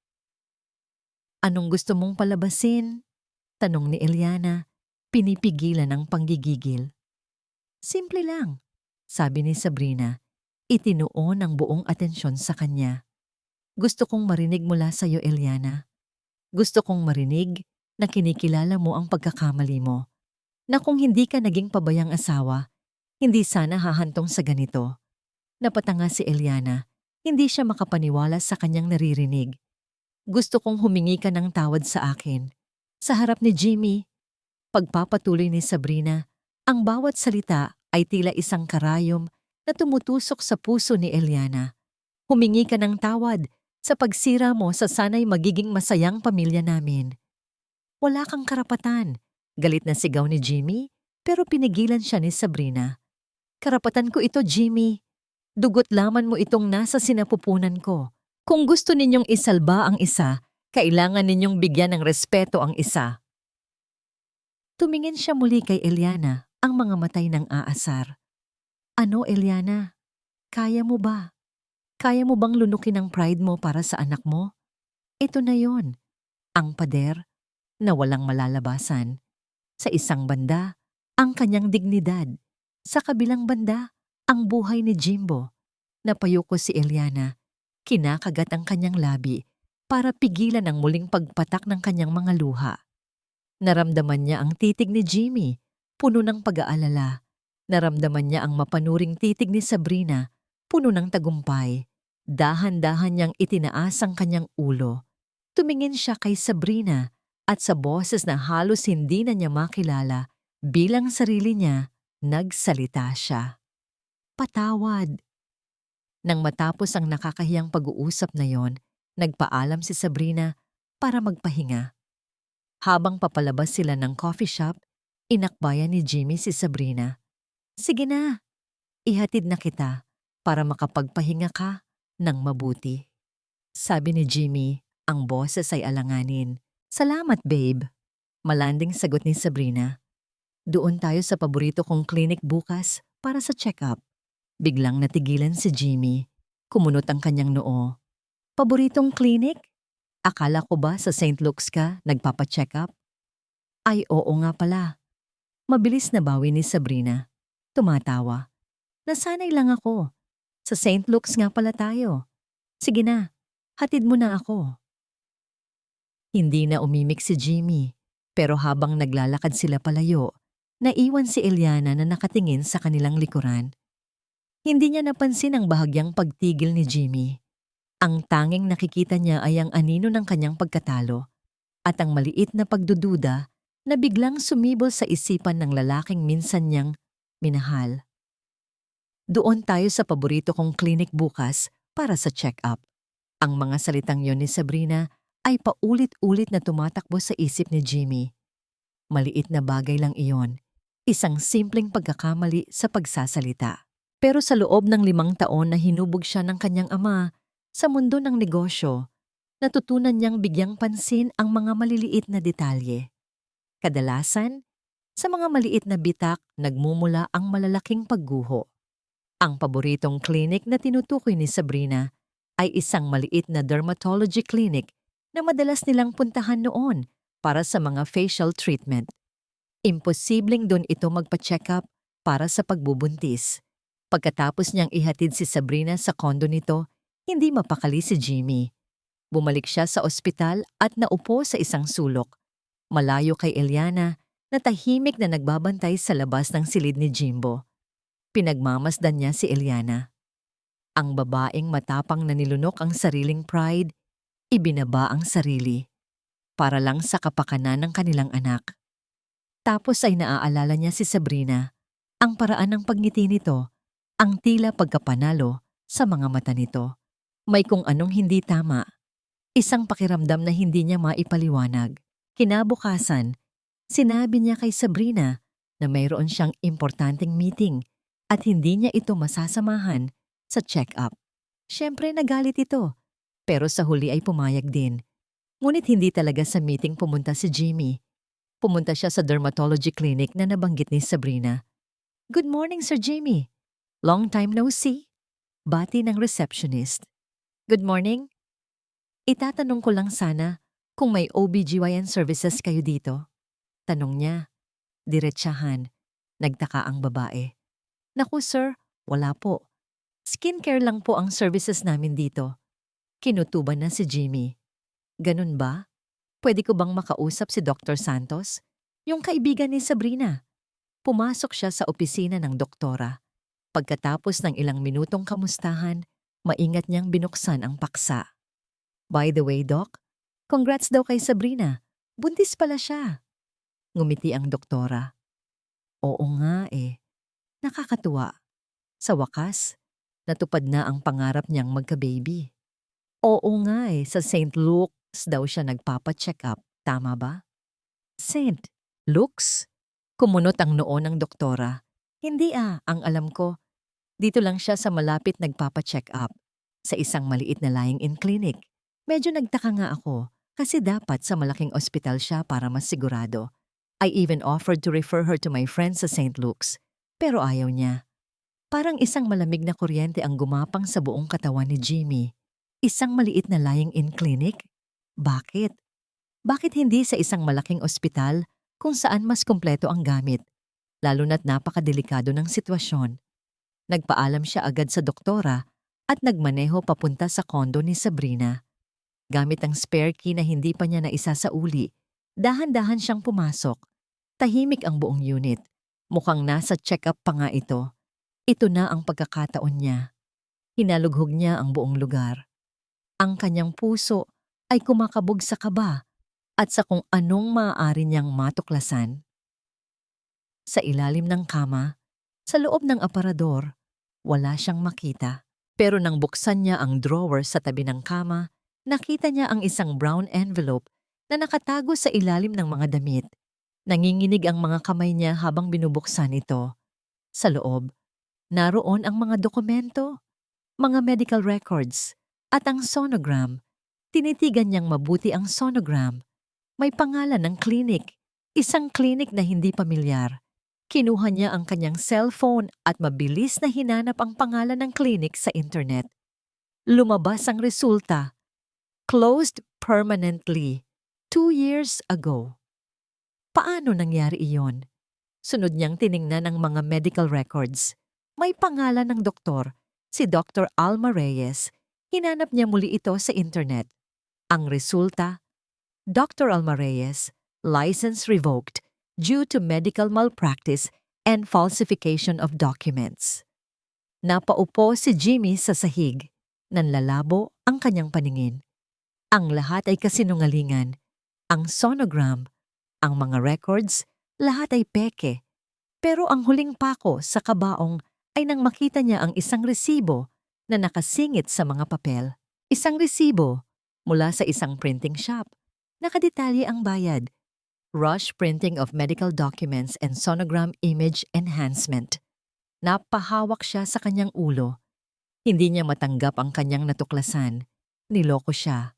Anong gusto mong palabasin? Tanong ni Eliana, pinipigilan ang panggigigil. Simple lang, sabi ni Sabrina, itinuon ang buong atensyon sa kanya. Gusto kong marinig mula sa iyo, Eliana. Gusto kong marinig na kinikilala mo ang pagkakamali mo, na kung hindi ka naging pabayang asawa, hindi sana hahantong sa ganito. Napatanga si Eliana, hindi siya makapaniwala sa kanyang naririnig. Gusto kong humingi ka ng tawad sa akin. Sa harap ni Jimmy, pagpapatuloy ni Sabrina, ang bawat salita ay tila isang karayom na tumutusok sa puso ni Eliana. Humingi ka ng tawad sa pagsira mo sa sanay magiging masayang pamilya namin. Wala kang karapatan. Galit na sigaw ni Jimmy, pero pinigilan siya ni Sabrina. Karapatan ko ito, Jimmy. Dugot laman mo itong nasa sinapupunan ko. Kung gusto ninyong isalba ang isa, kailangan ninyong bigyan ng respeto ang isa. Tumingin siya muli kay Eliana, ang mga matay ng aasar. Ano, Eliana? Kaya mo ba? Kaya mo bang lunukin ang pride mo para sa anak mo? Ito na yon. Ang pader na walang malalabasan. Sa isang banda, ang kanyang dignidad. Sa kabilang banda, ang buhay ni Jimbo. Napayuko si Eliana. Kinakagat ang kanyang labi para pigilan ang muling pagpatak ng kanyang mga luha. Naramdaman niya ang titig ni Jimmy, puno ng pag-aalala. Naramdaman niya ang mapanuring titig ni Sabrina, puno ng tagumpay. Dahan-dahan niyang itinaas ang kanyang ulo. Tumingin siya kay Sabrina at sa boses na halos hindi na niya makilala, bilang sarili niya, nagsalita siya. Patawad. Nang matapos ang nakakahiyang pag-uusap na yon, nagpaalam si Sabrina para magpahinga. Habang papalabas sila ng coffee shop, inakbayan ni Jimmy si Sabrina. Sige na, ihatid na kita para makapagpahinga ka ng mabuti. Sabi ni Jimmy, ang boses ay alanganin. Salamat, babe. Malanding sagot ni Sabrina. Doon tayo sa paborito kong clinic bukas para sa check-up. Biglang natigilan si Jimmy. Kumunot ang kanyang noo. Paboritong clinic? Akala ko ba sa St. Luke's ka nagpapacheck up? Ay oo nga pala. Mabilis na bawi ni Sabrina. Tumatawa. Nasanay lang ako. Sa St. Luke's nga pala tayo. Sige na, hatid mo na ako. Hindi na umimik si Jimmy, pero habang naglalakad sila palayo, naiwan si Eliana na nakatingin sa kanilang likuran. Hindi niya napansin ang bahagyang pagtigil ni Jimmy. Ang tanging nakikita niya ay ang anino ng kanyang pagkatalo at ang maliit na pagdududa na biglang sumibol sa isipan ng lalaking minsan niyang minahal. Doon tayo sa paborito kong clinic bukas para sa check-up. Ang mga salitang yon ni Sabrina ay paulit-ulit na tumatakbo sa isip ni Jimmy. Maliit na bagay lang iyon, isang simpleng pagkakamali sa pagsasalita. Pero sa loob ng 5 taon na hinubog siya ng kanyang ama sa mundo ng negosyo, natutunan niyang bigyang pansin ang mga maliliit na detalye. Kadalasan, sa mga maliit na bitak nagmumula ang malalaking pagguho. Ang paboritong clinic na tinutukoy ni Sabrina ay isang maliit na dermatology clinic na madalas nilang puntahan noon para sa mga facial treatment. Imposibleng doon ito magpa-check up para sa pagbubuntis. Pagkatapos niyang ihatid si Sabrina sa kondo nito, hindi mapakali si Jimmy. Bumalik siya sa ospital at naupo sa isang sulok, malayo kay Eliana na tahimik na nagbabantay sa labas ng silid ni Jimbo. Pinagmamasdan niya si Eliana. Ang babaeng matapang na nilunok ang sariling pride, ibinaba ang sarili, para lang sa kapakanan ng kanilang anak. Tapos ay naaalala niya si Sabrina, ang paraan ng pagngiti nito, ang tila pagkapanalo sa mga mata nito. May kung anong hindi tama. Isang pakiramdam na hindi niya maipaliwanag. Kinabukasan, sinabi niya kay Sabrina na mayroon siyang importanteng meeting at hindi niya ito masasamahan sa check-up. Siyempre nagalit ito, pero sa huli ay pumayag din. Ngunit hindi talaga sa meeting pumunta si Jimmy. Pumunta siya sa dermatology clinic na nabanggit ni Sabrina. "Good morning, Sir Jimmy. Long time no see." Bati ng receptionist. "Good morning. Itatanong ko lang sana kung may OBGYN services kayo dito." Tanong niya. Diretsahan. Nagtaka ang babae. "Naku sir, wala po. Skincare lang po ang services namin dito." Kinutuban na si Jimmy. "Ganun ba? Pwede ko bang makausap si Dr. Santos? Yung kaibigan ni Sabrina." Pumasok siya sa opisina ng doktora. Pagkatapos ng ilang minutong kamustahan, maingat niyang binuksan ang paksa. "By the way, Doc, congrats daw kay Sabrina. Buntis pala siya." Ngumiti ang doktora. "Oo nga eh. Nakakatuwa. Sa wakas, natupad na ang pangarap niyang magka-baby." "Oo nga eh, sa St. Luke's daw siya nagpapa-check up. Tama ba?" "St. Luke's?" Kumunot ang noo ng doktora. "Hindi ang alam ko. Dito lang siya sa malapit nagpapa-check up. Sa isang maliit na lying-in clinic. Medyo nagtaka nga ako kasi dapat sa malaking ospital siya para mas sigurado. I even offered to refer her to my friends sa St. Luke's, pero ayaw niya." Parang isang malamig na kuryente ang gumapang sa buong katawan ni Jimmy. Isang maliit na lying-in clinic? Bakit? Bakit hindi sa isang malaking ospital kung saan mas kumpleto ang gamit, lalo na't napakadelikado ng sitwasyon? Nagpaalam siya agad sa doktora at nagmaneho papunta sa kondo ni Sabrina. Gamit ang spare key na hindi pa niya naisa sa uli, dahan-dahan siyang pumasok. Tahimik ang buong unit. Mukhang nasa check-up pa nga ito. Ito na ang pagkakataon niya. Hinalughog niya ang buong lugar. Ang kanyang puso ay kumakabog sa kaba at sa kung anong maaari niyang matuklasan. Sa ilalim ng kama, sa loob ng aparador, wala siyang makita. Pero nang buksan niya ang drawer sa tabi ng kama, nakita niya ang isang brown envelope na nakatago sa ilalim ng mga damit. Nanginginig ang mga kamay niya habang binubuksan ito. Sa loob, naroon ang mga dokumento, mga medical records, at ang sonogram. Tinitigan niyang mabuti ang sonogram. May pangalan ng clinic, isang clinic na hindi pamilyar. Kinuha niya ang kanyang cellphone at mabilis na hinanap ang pangalan ng clinic sa internet. Lumabas ang resulta. Closed permanently 2 years ago. Paano nangyari iyon? Sunod niyang tiningnan ang mga medical records. May pangalan ng doktor, si Dr. Alma Reyes. Hinanap niya muli ito sa internet. Ang resulta, Dr. Alma Reyes, license revoked due to medical malpractice and falsification of documents. Napaupo si Jimmy sa sahig. Nanlalabo ang kanyang paningin. Ang lahat ay kasinungalingan. Ang sonogram, ang mga records, lahat ay peke. Pero ang huling pako sa kabaong ay nang makita niya ang isang resibo na nakasingit sa mga papel. Isang resibo mula sa isang printing shop. Nakadetalye ang bayad. Rush printing of medical documents and sonogram image enhancement. Napahawak siya sa kanyang ulo. Hindi niya matanggap ang kanyang natuklasan. Niloko siya.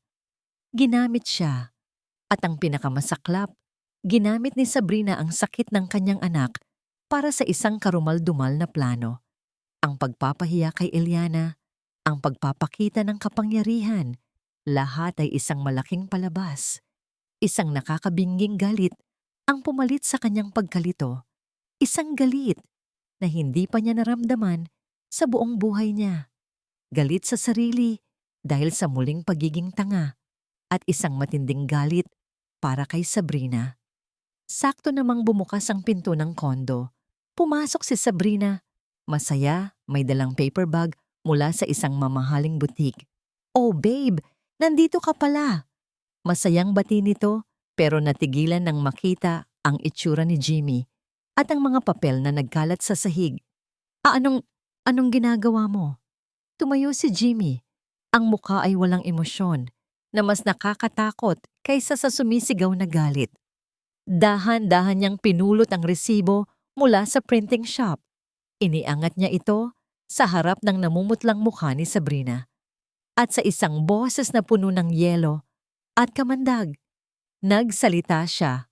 Ginamit siya. At ang pinakamasaklap, ginamit ni Sabrina ang sakit ng kanyang anak para sa isang karumal-dumal na plano. Ang pagpapahiya kay Eliana, Ang pagpapakita ng kapangyarihan, lahat ay isang malaking palabas. Isang nakakabingging galit ang pumalit sa kanyang pagkalito. Isang galit na hindi pa niya naramdaman sa buong buhay niya. Galit sa sarili dahil sa muling pagiging tanga at isang matinding galit para kay Sabrina. Sakto namang bumukas ang pinto ng kondo. Pumasok si Sabrina. Masaya, may dalang paper bag mula sa isang mamahaling butik. "Oh babe, nandito ka pala." Masayang bati nito pero natigilan nang makita ang itsura ni Jimmy at ang mga papel na nagkalat sa sahig. Anong ginagawa mo?" Tumayo si Jimmy. Ang mukha ay walang emosyon na mas nakakatakot kaysa sa sumisigaw na galit. Dahan-dahan niyang pinulot ang resibo mula sa printing shop. Iniangat niya ito sa harap ng namumutlang mukha ni Sabrina. At sa isang boses na puno ng yelo at kamandag, nagsalita siya.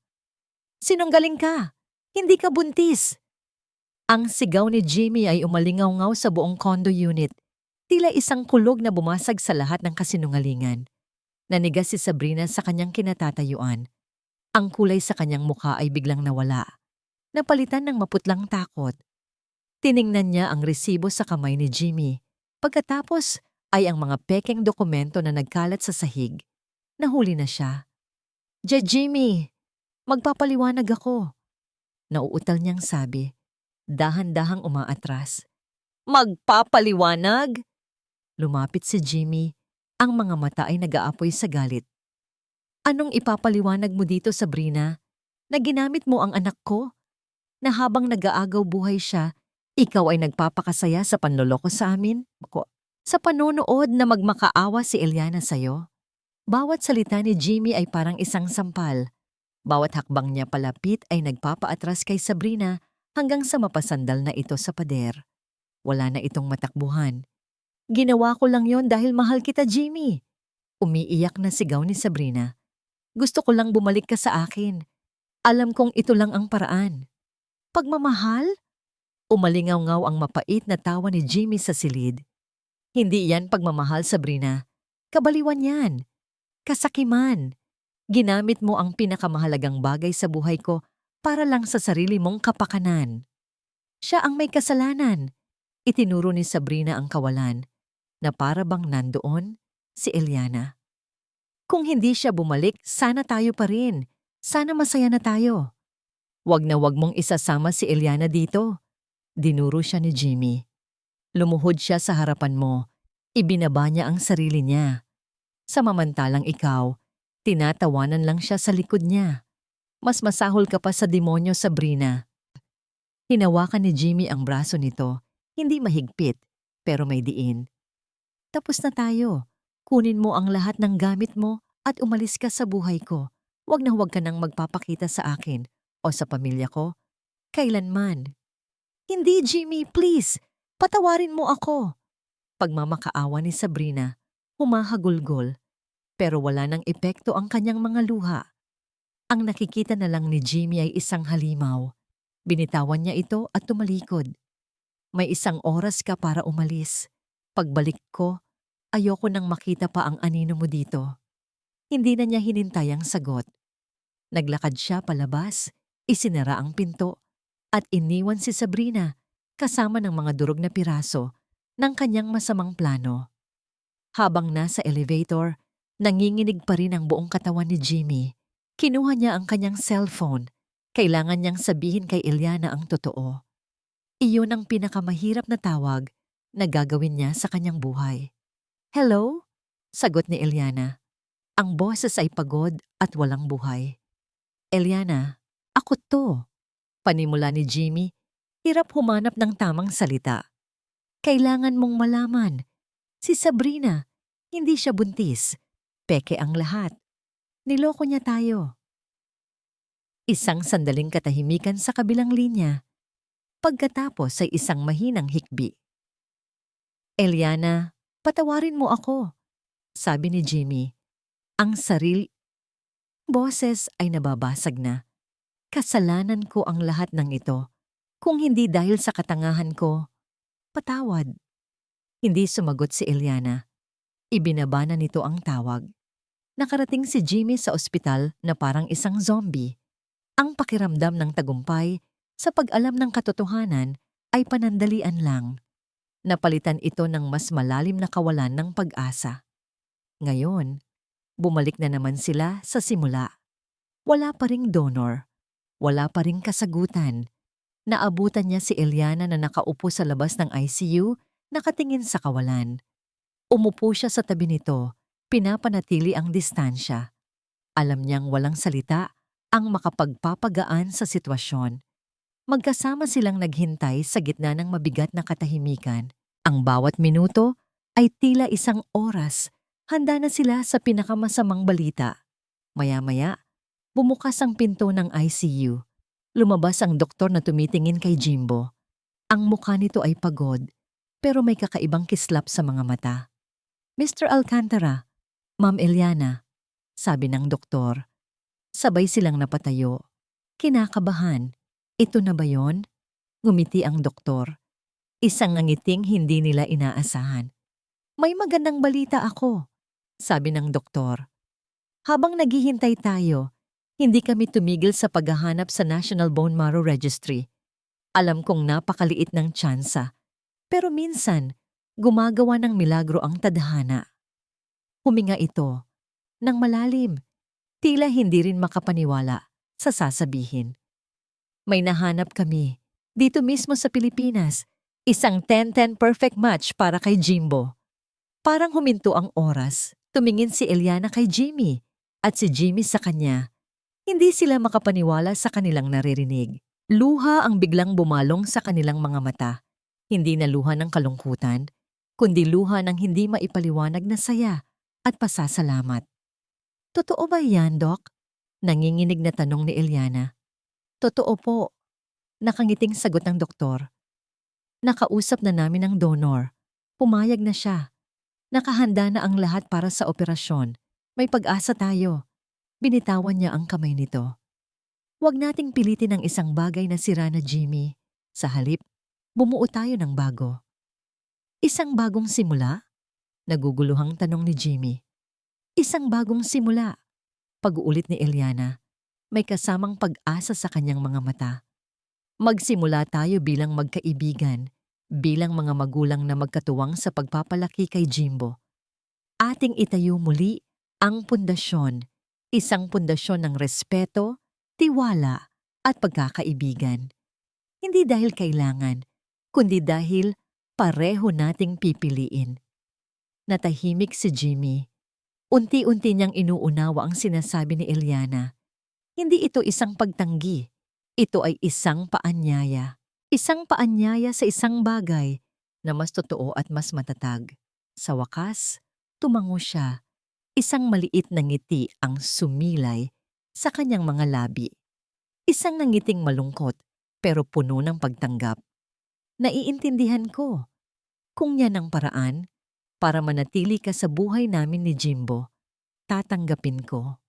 "Sinungaling ka! Hindi ka buntis!" Ang sigaw ni Jimmy ay umalingaw-ngaw sa buong condo unit. Tila isang kulog na bumasag sa lahat ng kasinungalingan. Nanigas si Sabrina sa kanyang kinatatayuan. Ang kulay sa kanyang mukha ay biglang nawala. Napalitan ng maputlang takot. Tiningnan niya ang resibo sa kamay ni Jimmy. Pagkatapos ay ang mga pekeng dokumento na nagkalat sa sahig. Nahuli na siya. Jimmy, magpapaliwanag ako." Nauutal niyang sabi. Dahan-dahang umaatras. "Magpapaliwanag?" Lumapit si Jimmy. Ang mga mata ay nag-aapoy sa galit. "Anong ipapaliwanag mo dito, Sabrina? Na ginamit mo ang anak ko? Na habang nag-aagaw buhay siya, ikaw ay nagpapakasaya sa panloloko sa amin? Sa panonood na magmakaawa si Eliana sa'yo?" Bawat salita ni Jimmy ay parang isang sampal. Bawat hakbang niya palapit ay nagpapaatras kay Sabrina hanggang sa mapasandal na ito sa pader. Wala na itong matakbuhan. "Ginawa ko lang yon dahil mahal kita, Jimmy." Umiiyak na sigaw ni Sabrina. "Gusto ko lang bumalik ka sa akin. Alam kong ito lang ang paraan." "Pagmamahal?" Umalingaw-ngaw ang mapait na tawa ni Jimmy sa silid. "Hindi yan pagmamahal, Sabrina. Kabaliwan yan. Kasakiman. Ginamit mo ang pinakamahalagang bagay sa buhay ko para lang sa sarili mong kapakanan." Siya ang may kasalanan. Itinuro ni Sabrina ang kawalan na para bang nandoon si Eliana. "Kung hindi siya bumalik, sana tayo pa rin. Sana masaya na tayo." "Wag na wag mong isasama si Eliana dito." Dinuro siya ni Jimmy. "Lumuhod siya sa harapan mo. Ibinaba niya ang sarili niya. Samantalang ikaw, tinatawanan lang siya sa likod niya. Mas masahol ka pa sa demonyo, Sabrina." Hinawakan ni Jimmy ang braso nito. Hindi mahigpit, pero may diin. "Tapos na tayo. Kunin mo ang lahat ng gamit mo at umalis ka sa buhay ko. Wag na huwag ka nang magpapakita sa akin o sa pamilya ko. Kailanman." "Hindi, Jimmy, please. Patawarin mo ako." Pagmamakaawa ni Sabrina, humahagulgol, pero wala nang epekto ang kanyang mga luha. Ang nakikita na lang ni Jimmy ay isang halimaw. Binitawan niya ito at tumalikod. "May 1 oras ka para umalis. Pagbalik ko, ayoko nang makita pa ang anino mo dito." Hindi na niya hinintay ang sagot. Naglakad siya palabas, isinara ang pinto, at iniwan si Sabrina kasama ng mga durog na piraso ng kanyang masamang plano. Habang nasa elevator, nanginginig pa rin ang buong katawan ni Jimmy. Kinuha niya ang kanyang cellphone. Kailangan niyang sabihin kay Eliana ang totoo. Iyon ang pinakamahirap na tawag na gagawin niya sa kanyang buhay. "Hello?" Sagot ni Eliana. Ang boses ay pagod at walang buhay. "Eliana, ako to." Panimula ni Jimmy, hirap humanap ng tamang salita. "Kailangan mong malaman. Si Sabrina, hindi siya buntis. Peke ang lahat. Niloko niya tayo." Isang sandaling katahimikan sa kabilang linya. Pagkatapos ay isang mahinang hikbi. "Eliana, patawarin mo ako," sabi ni Jimmy. Ang boses ay nababasag na. "Kasalanan ko ang lahat ng ito. Kung hindi dahil sa katangahan ko, patawad." Hindi sumagot si Eliana. Ibinaba na nito ang tawag. Nakarating si Jimmy sa ospital na parang isang zombie. Ang pakiramdam ng tagumpay sa pag-alam ng katotohanan ay panandalian lang. Napalitan ito ng mas malalim na kawalan ng pag-asa. Ngayon, bumalik na naman sila sa simula. Wala pa ring donor. Wala pa ring kasagutan. Naabutan niya si Eliana na nakaupo sa labas ng ICU, nakatingin sa kawalan. Umupo siya sa tabi nito, pinapanatili ang distansya. Alam niyang walang salita ang makapagpapagaan sa sitwasyon. Magkasama silang naghintay sa gitna ng mabigat na katahimikan. Ang bawat minuto ay tila isang oras. Handa na sila sa pinakamasamang balita. Maya-maya, bumukas ang pinto ng ICU. Lumabas ang doktor na tumitingin kay Jimbo. Ang mukha nito ay pagod, pero may kakaibang kislap sa mga mata. Mr. Alcantara, Ma'am Eliana, sabi ng doktor. Sabay silang napatayo. Kinakabahan. Ito na ba yon? Ngumiti ang doktor. Isang ngiting hindi nila inaasahan. May magandang balita ako, sabi ng doktor. Habang naghihintay tayo, hindi kami tumigil sa paghahanap sa National Bone Marrow Registry. Alam kong napakaliit ng tsansa, pero minsan, gumagawa ng milagro ang tadhana. Huminga ito, nang malalim, tila hindi rin makapaniwala sa sasabihin. May nahanap kami, dito mismo sa Pilipinas, isang 10-10 perfect match para kay Jimbo. Parang huminto ang oras, tumingin si Eliana kay Jimmy at si Jimmy sa kanya. Hindi sila makapaniwala sa kanilang naririnig. Luha ang biglang bumalong sa kanilang mga mata. Hindi na luha ng kalungkutan, kundi luha ng hindi maipaliwanag na saya at pasasalamat. Totoo ba yan, Doc? Nanginginig na tanong ni Eliana. Totoo po. Nakangiting sagot ng doktor. Nakausap na namin ang donor. Pumayag na siya. Nakahanda na ang lahat para sa operasyon. May pag-asa tayo. Binitawan niya ang kamay nito. Huwag nating pilitin ang isang bagay na sira na, Jimmy. Sa halip, bumuo tayo ng bago. Isang bagong simula? Naguguluhang tanong ni Jimmy. Isang bagong simula. Pag-uulit ni Eliana, may kasamang pag-asa sa kanyang mga mata. Magsimula tayo bilang magkaibigan, bilang mga magulang na magkatuwang sa pagpapalaki kay Jimbo. Ating itayo muli ang pundasyon. Isang pundasyon ng respeto, tiwala, at pagkakaibigan. Hindi dahil kailangan, kundi dahil pareho nating pipiliin. Natahimik si Jimmy. Unti-unti niyang inuunawa ang sinasabi ni Eliana. Hindi ito isang pagtanggi. Ito ay isang paanyaya. Isang paanyaya sa isang bagay na mas totoo at mas matatag. Sa wakas, tumango siya. Isang maliit na ngiti ang sumilay sa kanyang mga labi. Isang nangiting malungkot pero puno ng pagtanggap. Naiintindihan ko. Kung yan ang paraan para manatili ka sa buhay namin ni Jimbo, tatanggapin ko.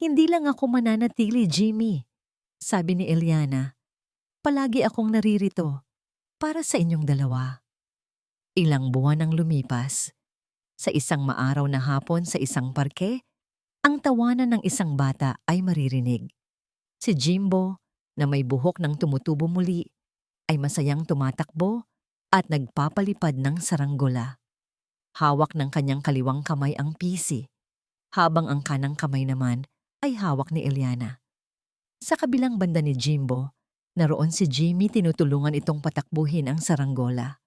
Hindi lang ako mananatili, Jimmy, sabi ni Eliana. Palagi akong naririto para sa inyong dalawa. Ilang buwan ang lumipas. Sa isang maaraw na hapon sa isang parke, ang tawanan ng isang bata ay maririnig. Si Jimbo, na may buhok ng tumutubo muli, ay masayang tumatakbo at nagpapalipad ng saranggola. Hawak ng kanyang kaliwang kamay ang pisi, habang ang kanang kamay naman ay hawak ni Eliana. Sa kabilang banda ni Jimbo, naroon si Jimmy tinutulungan itong patakbuhin ang saranggola.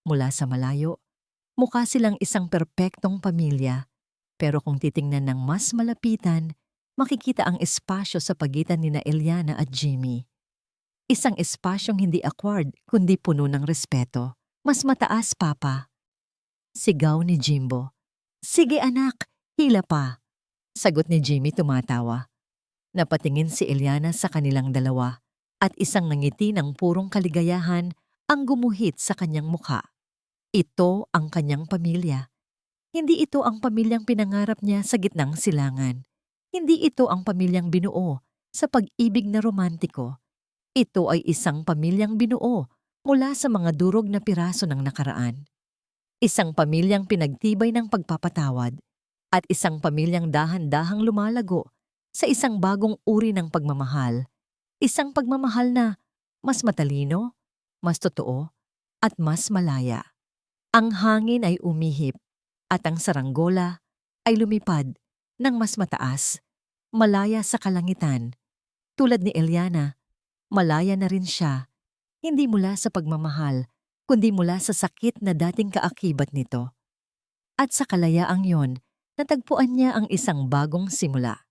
Mula sa malayo, mukha silang isang perpektong pamilya, pero kung titingnan ng mas malapitan, makikita ang espasyo sa pagitan nina Eliana at Jimmy. Isang espasyong hindi awkward kundi puno ng respeto. Mas mataas, Papa. Sigaw ni Jimbo. Sige anak, hila pa. Sagot ni Jimmy tumatawa. Napatingin si Eliana sa kanilang dalawa at isang ngiti ng purong kaligayahan ang gumuhit sa kanyang mukha. Ito ang kanyang pamilya. Hindi ito ang pamilyang pinangarap niya sa gitnang silangan. Hindi ito ang pamilyang binuo sa pag-ibig na romantiko. Ito ay isang pamilyang binuo mula sa mga durog na piraso ng nakaraan. Isang pamilyang pinagtibay ng pagpapatawad at isang pamilyang dahan-dahang lumalago sa isang bagong uri ng pagmamahal. Isang pagmamahal na mas matalino, mas totoo, at mas malaya. Ang hangin ay umihip at ang saranggola ay lumipad ng mas mataas, malaya sa kalangitan. Tulad ni Eliana, malaya na rin siya, hindi mula sa pagmamahal, kundi mula sa sakit na dating kaakibat nito. At sa kalayaang yon, natagpuan niya ang isang bagong simula.